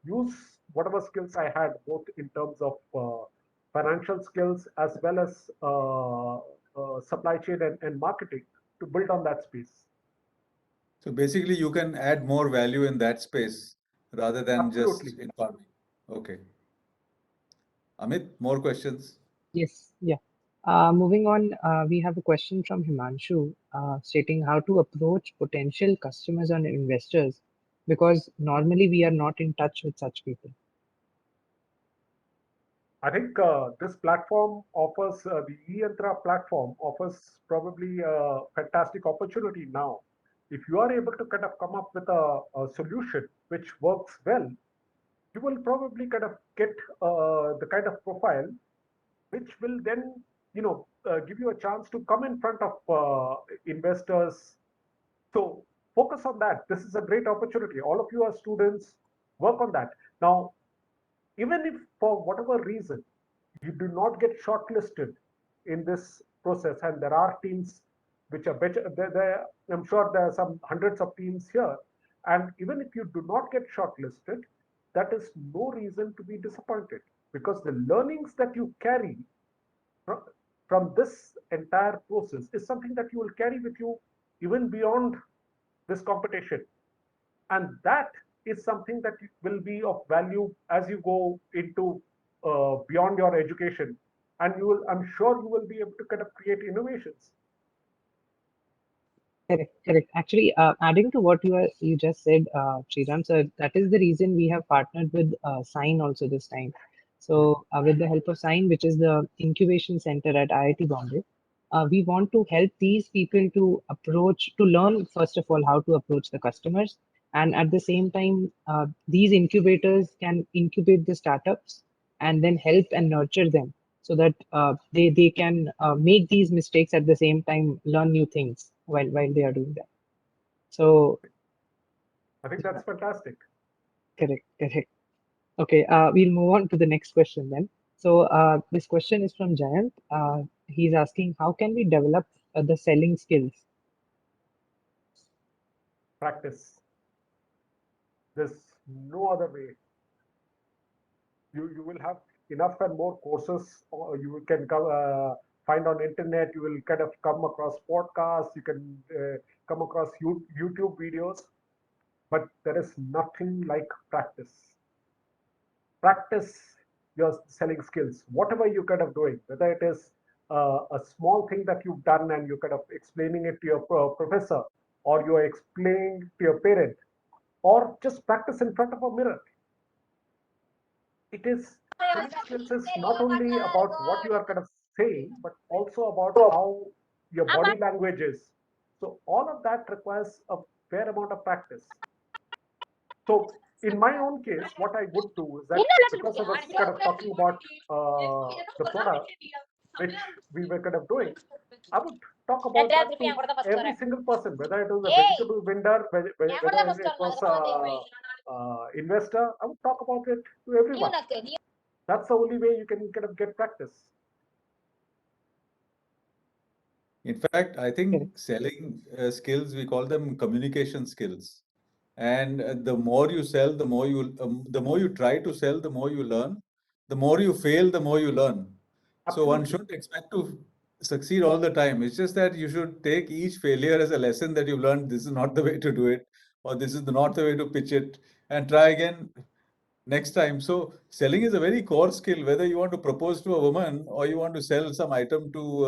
use whatever skills I had, both in terms of financial skills as well as supply chain and marketing, to build on that space. So basically, you can add more value in that space rather than Absolutely. just in farming. Okay. Amit, more questions? Yes, yeah. Moving on, we have a question from Himanshu stating how to approach potential customers and investors because normally we are not in touch with such people. I think this platform offers, the eYantra platform offers probably a fantastic opportunity now. If you are able to kind of come up with a solution which works well, you will probably kind of get the kind of profile which will then, give you a chance to come in front of investors. So focus on that. This is a great opportunity. All of you are students, work on that. Now, even if for whatever reason you do not get shortlisted in this process, and there are teams which are better, I'm sure there are some hundreds of teams here, and even if you do not get shortlisted, that is no reason to be disappointed, because the learnings that you carry from, from this entire process is something that you will carry with you even beyond this competition, and that is something that will be of value as you go into beyond your education, and I'm sure you will be able to kind of create innovations. Correct, correct. Actually, adding to what you just said, Sriram, so that is the reason we have partnered with Sign also this time. So, with the help of Sign, which is the incubation center at IIT Bombay, we want to help these people to learn first of all how to approach the customers, and at the same time, these incubators can incubate the startups and then help and nurture them so that they can make these mistakes at the same time learn new things while they are doing that. So I think that's fantastic. correct, correct. Okay, we'll move on to the next question then. So this question is from Jayant. He's asking how can we develop the selling skills? Practice. There's no other way. You will have enough and more courses, or you can find on internet. You will kind of come across podcasts. You can come across YouTube videos, but there is nothing like practice. Practice your selling skills, whatever you kind of doing, whether it is a small thing that you've done and you're kind of explaining it to your professor, or you're explaining to your parent, or just practice in front of a mirror. It is Selling skills is not only about what you are kind of saying, but also about how your body language is. So all of that requires a fair amount of practice. So in my own case, what I would do is that, because I was kind of talking about the product which we were kind of doing, I would talk about that to every single person, whether it was a vegetable vendor, whether it was a investor. I would talk about it to everyone. That's the only way you can kind of get practice. In fact, I Correct. think selling skills, we call them communication skills. And the more you sell, the more you try to sell, the more you learn. The more you fail, the more you learn. So one Absolutely. shouldn't expect to succeed all the time. It's just that you should take each failure as a lesson that you've learned. This is not the way to do it, or this is not the way to pitch it, and try again next time. So selling is a very core skill, whether you want to propose to a woman or you want to sell some item to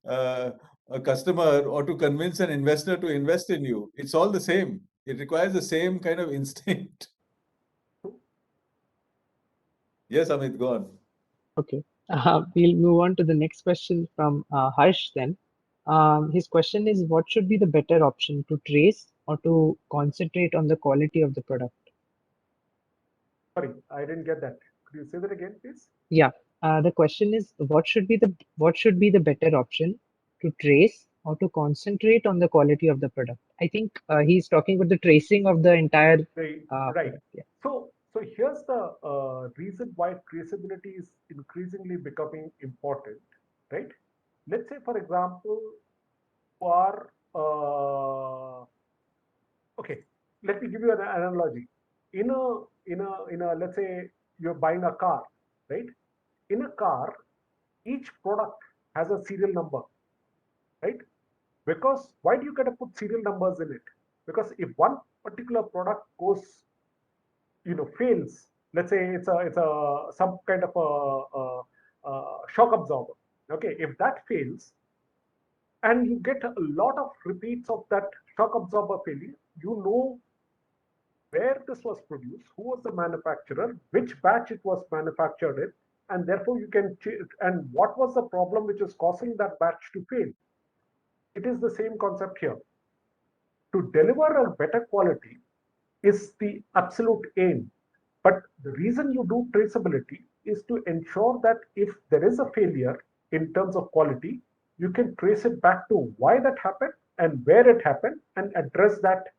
a customer, or to convince an investor to invest in you. It's all the same. It requires the same kind of instinct. Yes, Amit, go on. Okay, we'll move on to the next question from Harsh then. His question is what should be the better option to trace or to concentrate on the quality of the product? Sorry, I didn't get that. Could you say that again, please? Yeah, the question is what should be the better option to trace or to concentrate on the quality of the product? I think he's talking about the tracing of the entire Right. product. Yeah. So here's the reason why traceability is increasingly becoming important, right? Let's say, for example, are okay. Let me give you an analogy. In a let's say you're buying a car, right? In a car, each product has a serial number, right? Because why do you gotta put serial numbers in it? Because if one particular product goes, fails, let's say it's a some kind of a shock absorber. Okay, if that fails, and you get a lot of repeats of that shock absorber failure, you know where this was produced, who was the manufacturer, which batch it was manufactured in, and therefore you can and what was the problem which is causing that batch to fail. It is the same concept here. To deliver a better quality is the absolute aim. But the reason you do traceability is to ensure that if there is a failure in terms of quality, you can trace it back to why that happened and where it happened and address that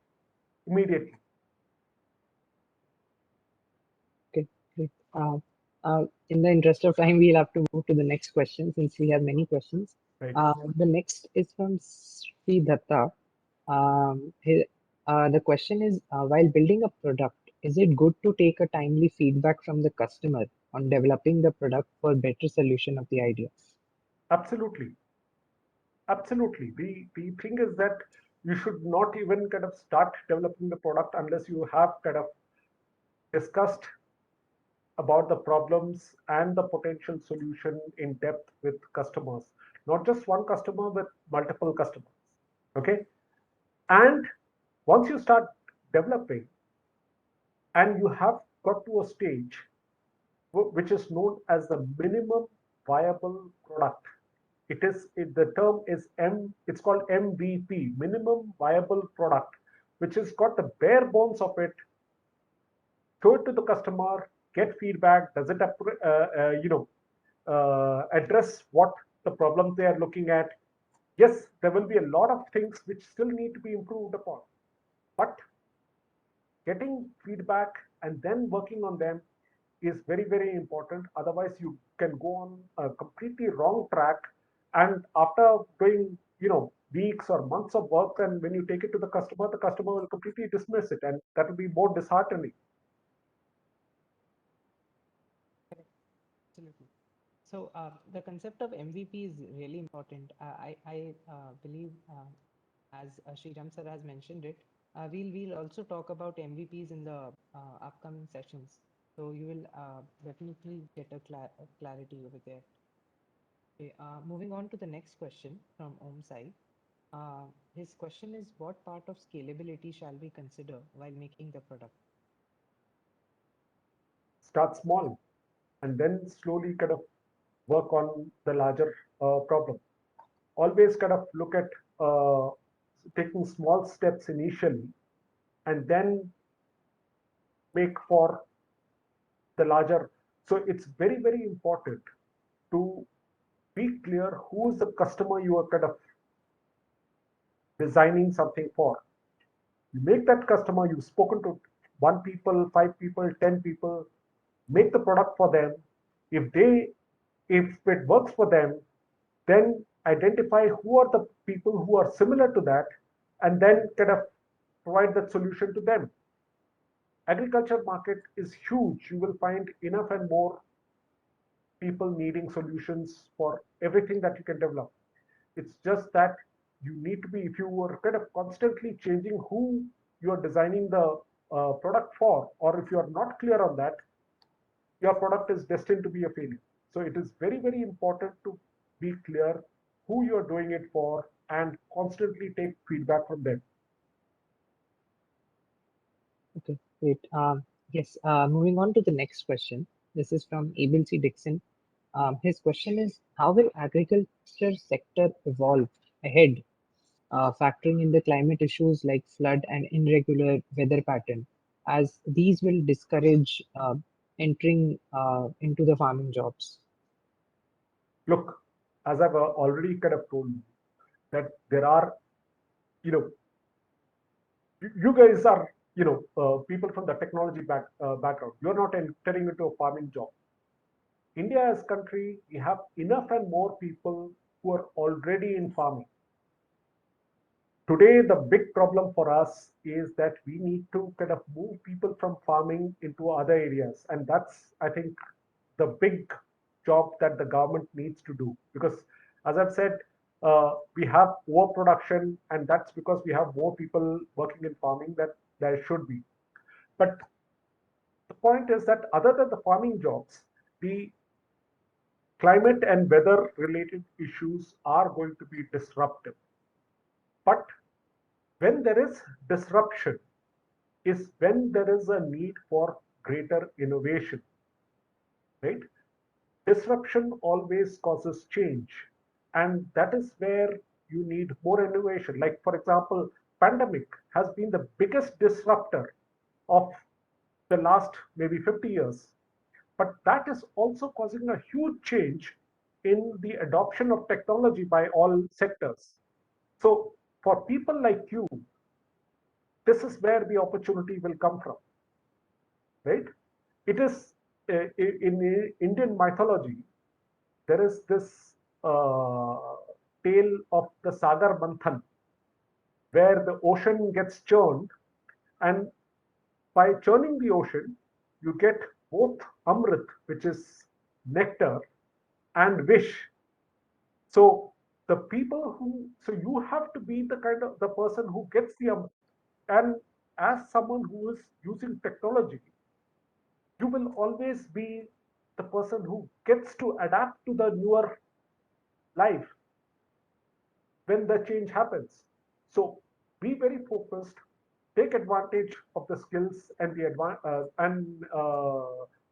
immediately. Okay, great. In the interest of time, we'll have to move to the next question since we have many questions. Right. The next is from Sri Datta. The question is, while building a product, is it good to take a timely feedback from the customer on developing the product for better solution of the idea? Absolutely. Absolutely. The thing is that you should not even kind of start developing the product unless you have kind of discussed about the problems and the potential solution in depth with customers, not just one customer, with multiple customers. Okay. And once you start developing and you have got to a stage which is known as the minimum viable product. The term is it's called MVP, minimum viable product, which has got the bare bones of it. Show it to the customer, get feedback. Does it address what the problems they are looking at? Yes, there will be a lot of things which still need to be improved upon, but getting feedback and then working on them is very, very important. Otherwise, you can go on a completely wrong track. And after doing, weeks or months of work, and when you take it to the customer will completely dismiss it, and that will be more disheartening. Absolutely. So the concept of MVP is really important. I believe, as Sriram sir has mentioned it, we'll also talk about MVPs in the upcoming sessions. So you will definitely get a clarity over there. Okay, moving on to the next question from Om Sai. His question is, what part of scalability shall we consider while making the product? Start small and then slowly kind of work on the larger problem. Always kind of look at taking small steps initially and then make for the larger. So it's very, very important to be clear who is the customer you are kind of designing something for. You make that customer, you've spoken to one people, five people, 10 people, make the product for them. If it works for them, then identify who are the people who are similar to that, and then kind of provide that solution to them. Agriculture market is huge. You will find enough and more people needing solutions for everything that you can develop. It's just that you need to be, if you were kind of constantly changing who you are designing the product for, or if you are not clear on that, your product is destined to be a failure. So it is very, very important to be clear who you are doing it for and constantly take feedback from them. Okay, great. Yes, moving on to the next question. This is from Abel C. Dixon. His question is, how will agriculture sector evolve ahead, factoring in the climate issues like flood and irregular weather pattern, as these will discourage entering into the farming jobs? Look, as I've already kind of told you, that there are, you know, you guys are, people from the technology background. You're not entering into a farming job. India as country, we have enough and more people who are already in farming. today the big problem for us is that we need to kind of move people from farming into other areas, and that's, I think, the big job that the government needs to do. Because as I've said, we have overproduction, and that's because we have more people working in farming that there should be. But the point is that other than the farming jobs, the climate and weather related issues are going to be disruptive. But when there is disruption is when there is a need for greater innovation, right? Disruption always causes change, and that is where you need more innovation. Like, for example, pandemic has been the biggest disruptor of the last maybe 50 years, but that is also causing a huge change in the adoption of technology by all sectors. So for people like you, this is where the opportunity will come from, right? It is in Indian mythology, there is this uh, tale of the Sagar Manthan, where the ocean gets churned, and by churning the ocean, you get both Amrit, which is nectar, and Vish. So the people who, so you have to be the kind of the person who gets the Amrit. And as someone who is using technology, you will always be the person who gets to adapt to the newer life when the change happens. So be very focused, take advantage of the skills and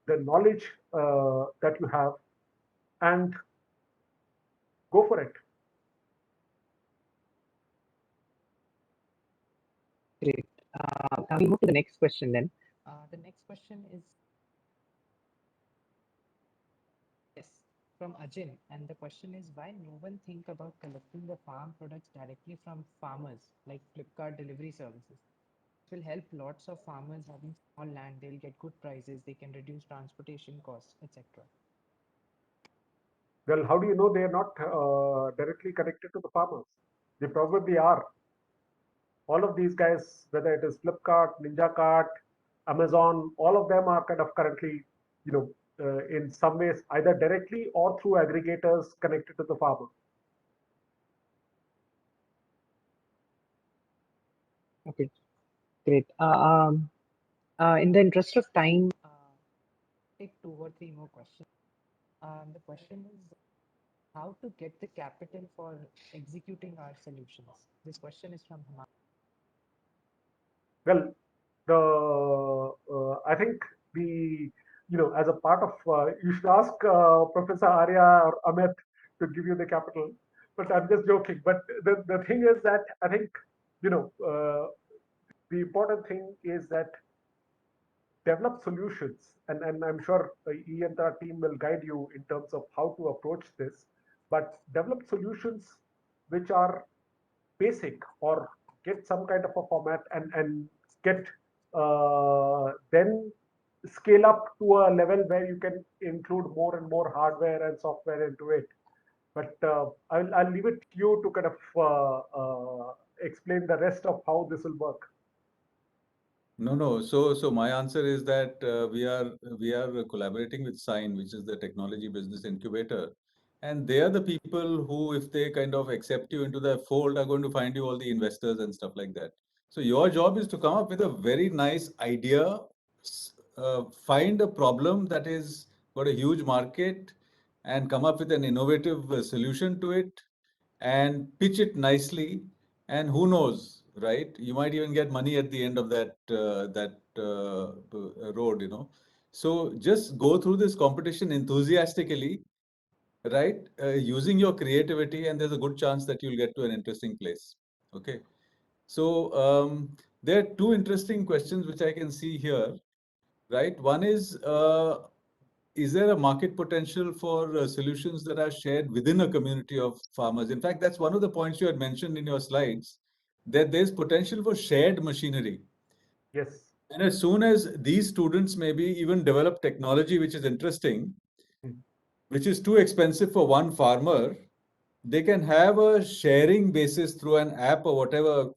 the knowledge that you have, and go for it. Great. We move to the next question then. The next question is yes from Ajin, and the question is why no one think about collecting the farm products directly from farmers like Flipkart delivery services. It will help lots of farmers having small land. They'll get good prices. They can reduce transportation costs, etc. Well, how do you know they are not directly connected to the farmers? They probably are. All of these guys, whether it is Flipkart, Ninja Cart, Amazon, all of them are kind of currently, you know, in some ways either directly or through aggregators connected to the farmer. Okay, great. In the interest of time, take two or three more questions. The question is how to get the capital for executing our solutions. This question is from Hema. Well, the I think the as a part of you should ask Professor Arya or Amit to give you the capital, but I'm just joking. But the thing is that I think you know the important thing is that develop solutions, and I'm sure E and our team will guide you in terms of how to approach this, but develop solutions which are basic or get some kind of a format, and get then scale up to a level where you can include more and more hardware and software into it. But I'll leave it to you to kind of explain the rest of how this will work. No, no. So my answer is that we are collaborating with Sign, which is the technology business incubator, and they are the people who, if they kind of accept you into their fold, are going to find you all the investors and stuff like that. So your job is to come up with a very nice idea, find a problem that is got a huge market, and come up with an innovative solution to it, and pitch it nicely, and who knows, right? You might even get money at the end of that road, you know. So just go through this competition enthusiastically, right? Using your creativity, and there's a good chance that you'll get to an interesting place. Okay. So there are two interesting questions which I can see here, right? One is there a market potential for solutions that are shared within a community of farmers? In fact, that's one of the points you had mentioned in your slides, that there's potential for shared machinery. Yes. And as soon as these students maybe even develop technology which is interesting, Mm. which is too expensive for one farmer, they can have a sharing basis through an app or whatever,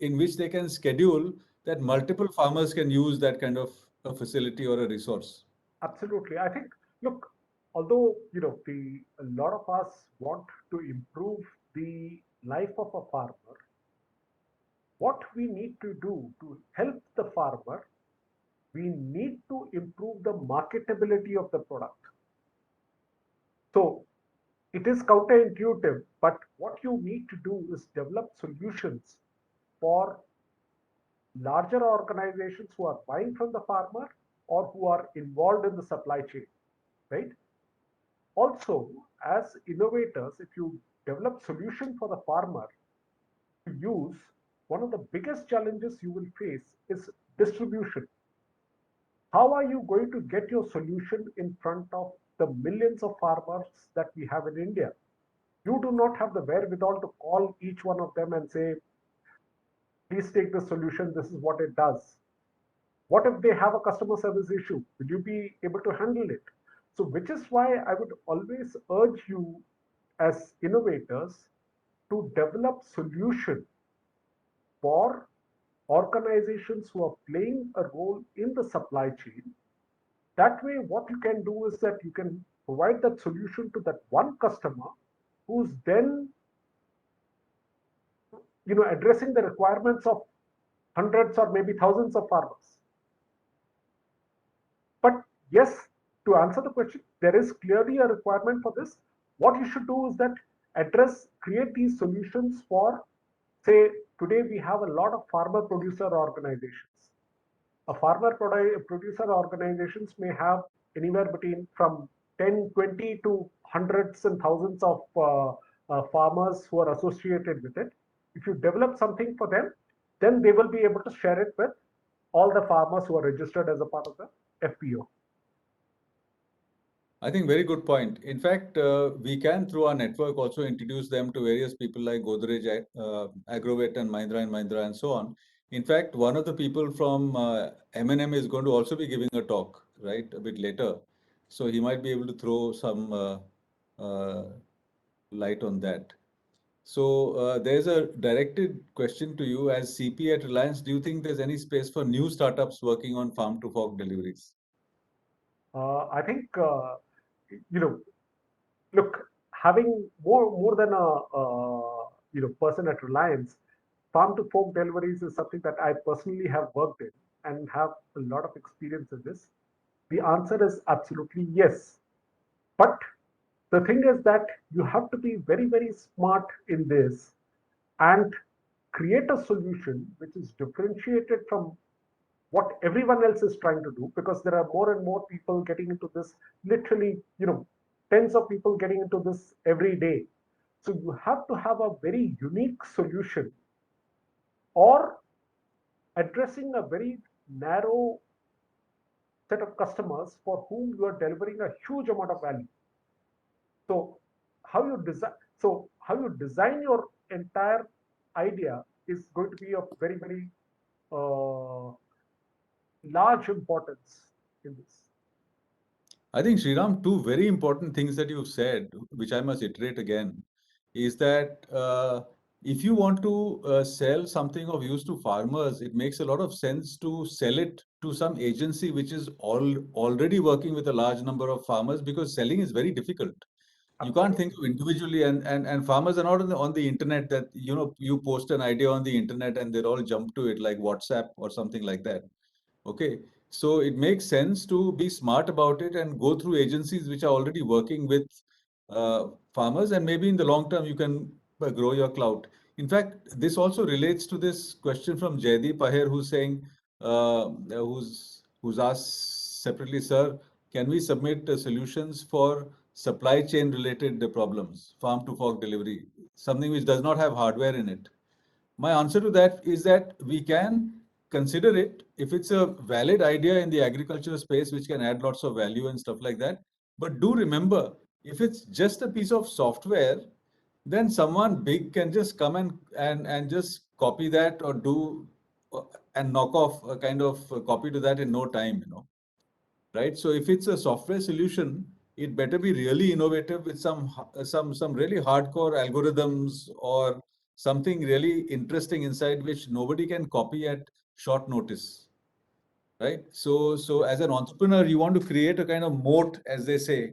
in which they can schedule that multiple farmers can use that kind of a facility or a resource. Absolutely. I think, look, although, a lot of us want to improve the life of a farmer, what we need to do to help the farmer, we need to improve the marketability of the product. So it is counterintuitive, but what you need to do is develop solutions for larger organizations who are buying from the farmer or who are involved in the supply chain, right? Also, as innovators, if you develop solution for the farmer to use, one of the biggest challenges you will face is distribution. How are you going to get your solution in front of the millions of farmers that we have in India? You do not have the wherewithal to call each one of them and say, please take the solution, this is what it does. What if they have a customer service issue? Will you be able to handle it? So, which is why I would always urge you as innovators to develop solution for organizations who are playing a role in the supply chain. That way, what you can do is that you can provide that solution to that one customer who's then addressing the requirements of hundreds or maybe thousands of farmers. But yes, to answer the question, there is clearly a requirement for this. What you should do is that create these solutions for, say, today we have a lot of farmer producer organizations. A farmer producer organizations may have anywhere between from 10, 20 to hundreds and thousands of farmers who are associated with it. If you develop something for them, then they will be able to share it with all the farmers who are registered as a part of the FPO. I think very good point. In fact, we can through our network also introduce them to various people like Godrej, Agrovet and Mahindra and so on. In fact, one of the people from M&M is going to also be giving a talk, right, a bit later. So he might be able to throw some light on that. So there's a directed question to you as CP at Reliance. Do you think there's any space for new startups working on farm to fork deliveries? I think, look, having more than a person at Reliance, farm to fork deliveries is something that I personally have worked in and have a lot of experience in this. The answer is absolutely yes. But the thing is that you have to be very, very smart in this and create a solution which is differentiated from what everyone else is trying to do, because there are more and more people getting into this, literally, tens of people getting into this every day. So you have to have a very unique solution or addressing a very narrow set of customers for whom you are delivering a huge amount of value. So how you design your entire idea is going to be of very, very large importance in this. I think, Sriram, two very important things that you've said, which I must iterate again, is that if you want to sell something of use to farmers, it makes a lot of sense to sell it to some agency which is already working with a large number of farmers, because selling is very difficult. You can't think of individually, and farmers are not on the internet that, you post an idea on the internet and they'll all jump to it like WhatsApp or something like that. Okay, so it makes sense to be smart about it and go through agencies which are already working with farmers, and maybe in the long term you can grow your clout. In fact, this also relates to this question from Jaydeep Aher, who's saying, who's asked separately, sir, can we submit solutions for supply chain related problems, farm to fork delivery, something which does not have hardware in it? My answer to that is that we can consider it if it's a valid idea in the agricultural space, which can add lots of value and stuff like that. But do remember, if it's just a piece of software, then someone big can just come and just copy that or do and knock off a kind of copy to that in no time, right? So if it's a software solution, it better be really innovative with some really hardcore algorithms or something really interesting inside which nobody can copy at short notice, right? So as an entrepreneur, you want to create a kind of moat, as they say,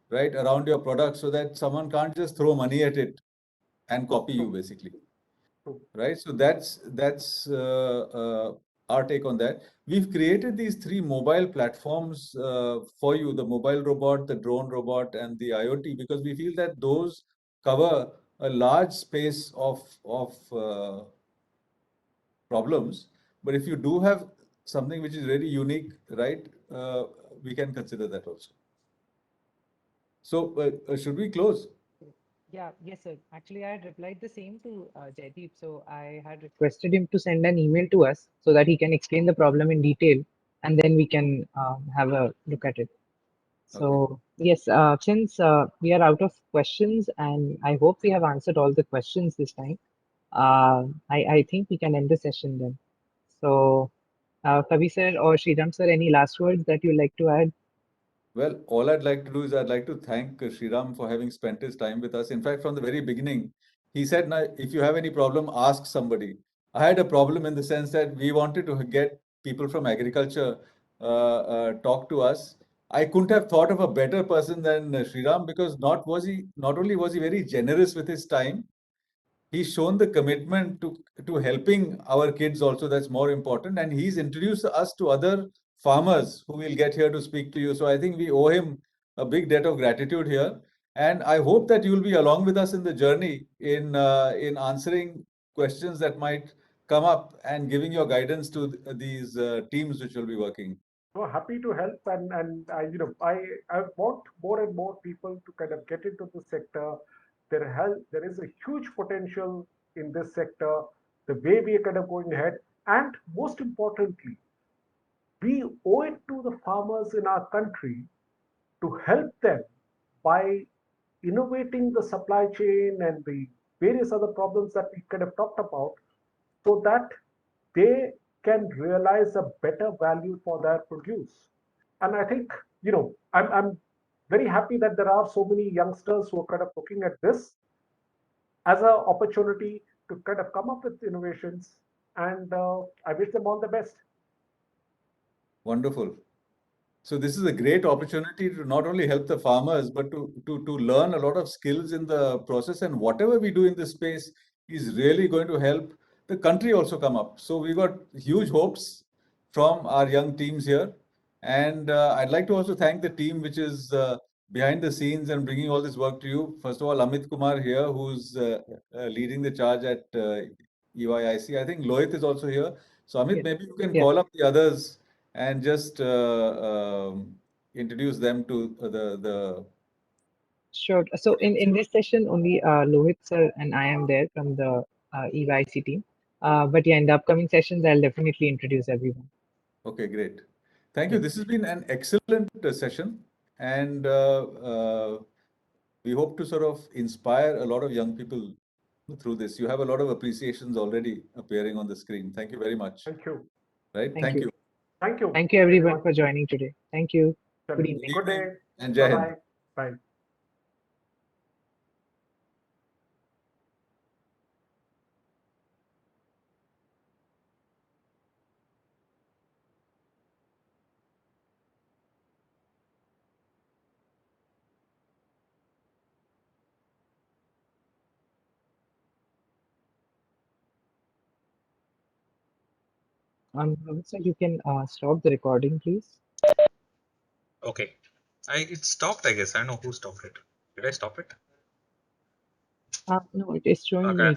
right, around your product so that someone can't just throw money at it and copy you, True, basically, true. right? So that's our take on that. We've created these three mobile platforms for you: the mobile robot, the drone robot, and the IoT, because we feel that those cover a large space of problems. But if you do have something which is really unique, right, we can consider that also. So should we close? Yeah, yes, sir. Actually, I had replied the same to Jaideep. So I had requested him to send an email to us so that he can explain the problem in detail and then we can have a look at it. Okay. So, yes, since we are out of questions and I hope we have answered all the questions this time, I think we can end the session then. So, Kavi sir or Sriram sir, any last words that you'd like to add? Well, all I'd like to do is I'd like to thank Sriram for having spent his time with us. In fact, from the very beginning, he said, "Now, if you have any problem, ask somebody." I had a problem in the sense that we wanted to get people from agriculture talk to us. I couldn't have thought of a better person than Sriram, because not only was he very generous with his time, he's shown the commitment to helping our kids also. That's more important, and he's introduced us to other farmers who will get here to speak to you. So I think we owe him a big debt of gratitude here, and I hope that you'll be along with us in the journey in answering questions that might come up and giving your guidance to these teams which will be working. So happy to help, and I want more and more people to kind of get into the sector. There is a huge potential in this sector, the way we are kind of going ahead, and most importantly, we owe it to the farmers in our country to help them by innovating the supply chain and the various other problems that we kind of talked about, so that they can realize a better value for their produce. And I think, I'm very happy that there are so many youngsters who are kind of looking at this as an opportunity to kind of come up with innovations. And I wish them all the best. Wonderful. So this is a great opportunity to not only help the farmers, but to learn a lot of skills in the process. And whatever we do in this space is really going to help the country also come up. So we've got huge hopes from our young teams here. And I'd like to also thank the team which is behind the scenes and bringing all this work to you. First of all, Amit Kumar here, who's leading the charge at EYIC. I think Lohit is also here. So Amit, Yes. maybe you can Yeah, call up the others and just introduce them to sure. So in this session, only Lohit sir and I am there from the EYC team. But yeah, in the upcoming sessions, I'll definitely introduce everyone. Okay, great. Thank you. Yeah. This has been an excellent session, and we hope to sort of inspire a lot of young people through this. You have a lot of appreciations already appearing on the screen. Thank you very much. Thank you. Right? Thank Thank you. you. Thank you, Thank you everyone everyone. for joining today. Thank you. Good Good evening. day. Evening and Bye Jai Hind. bye. Bye. So you can stop the recording, please. Okay. It stopped, I guess. I don't know who stopped it. Did I stop it? No, it is showing Okay. meeting.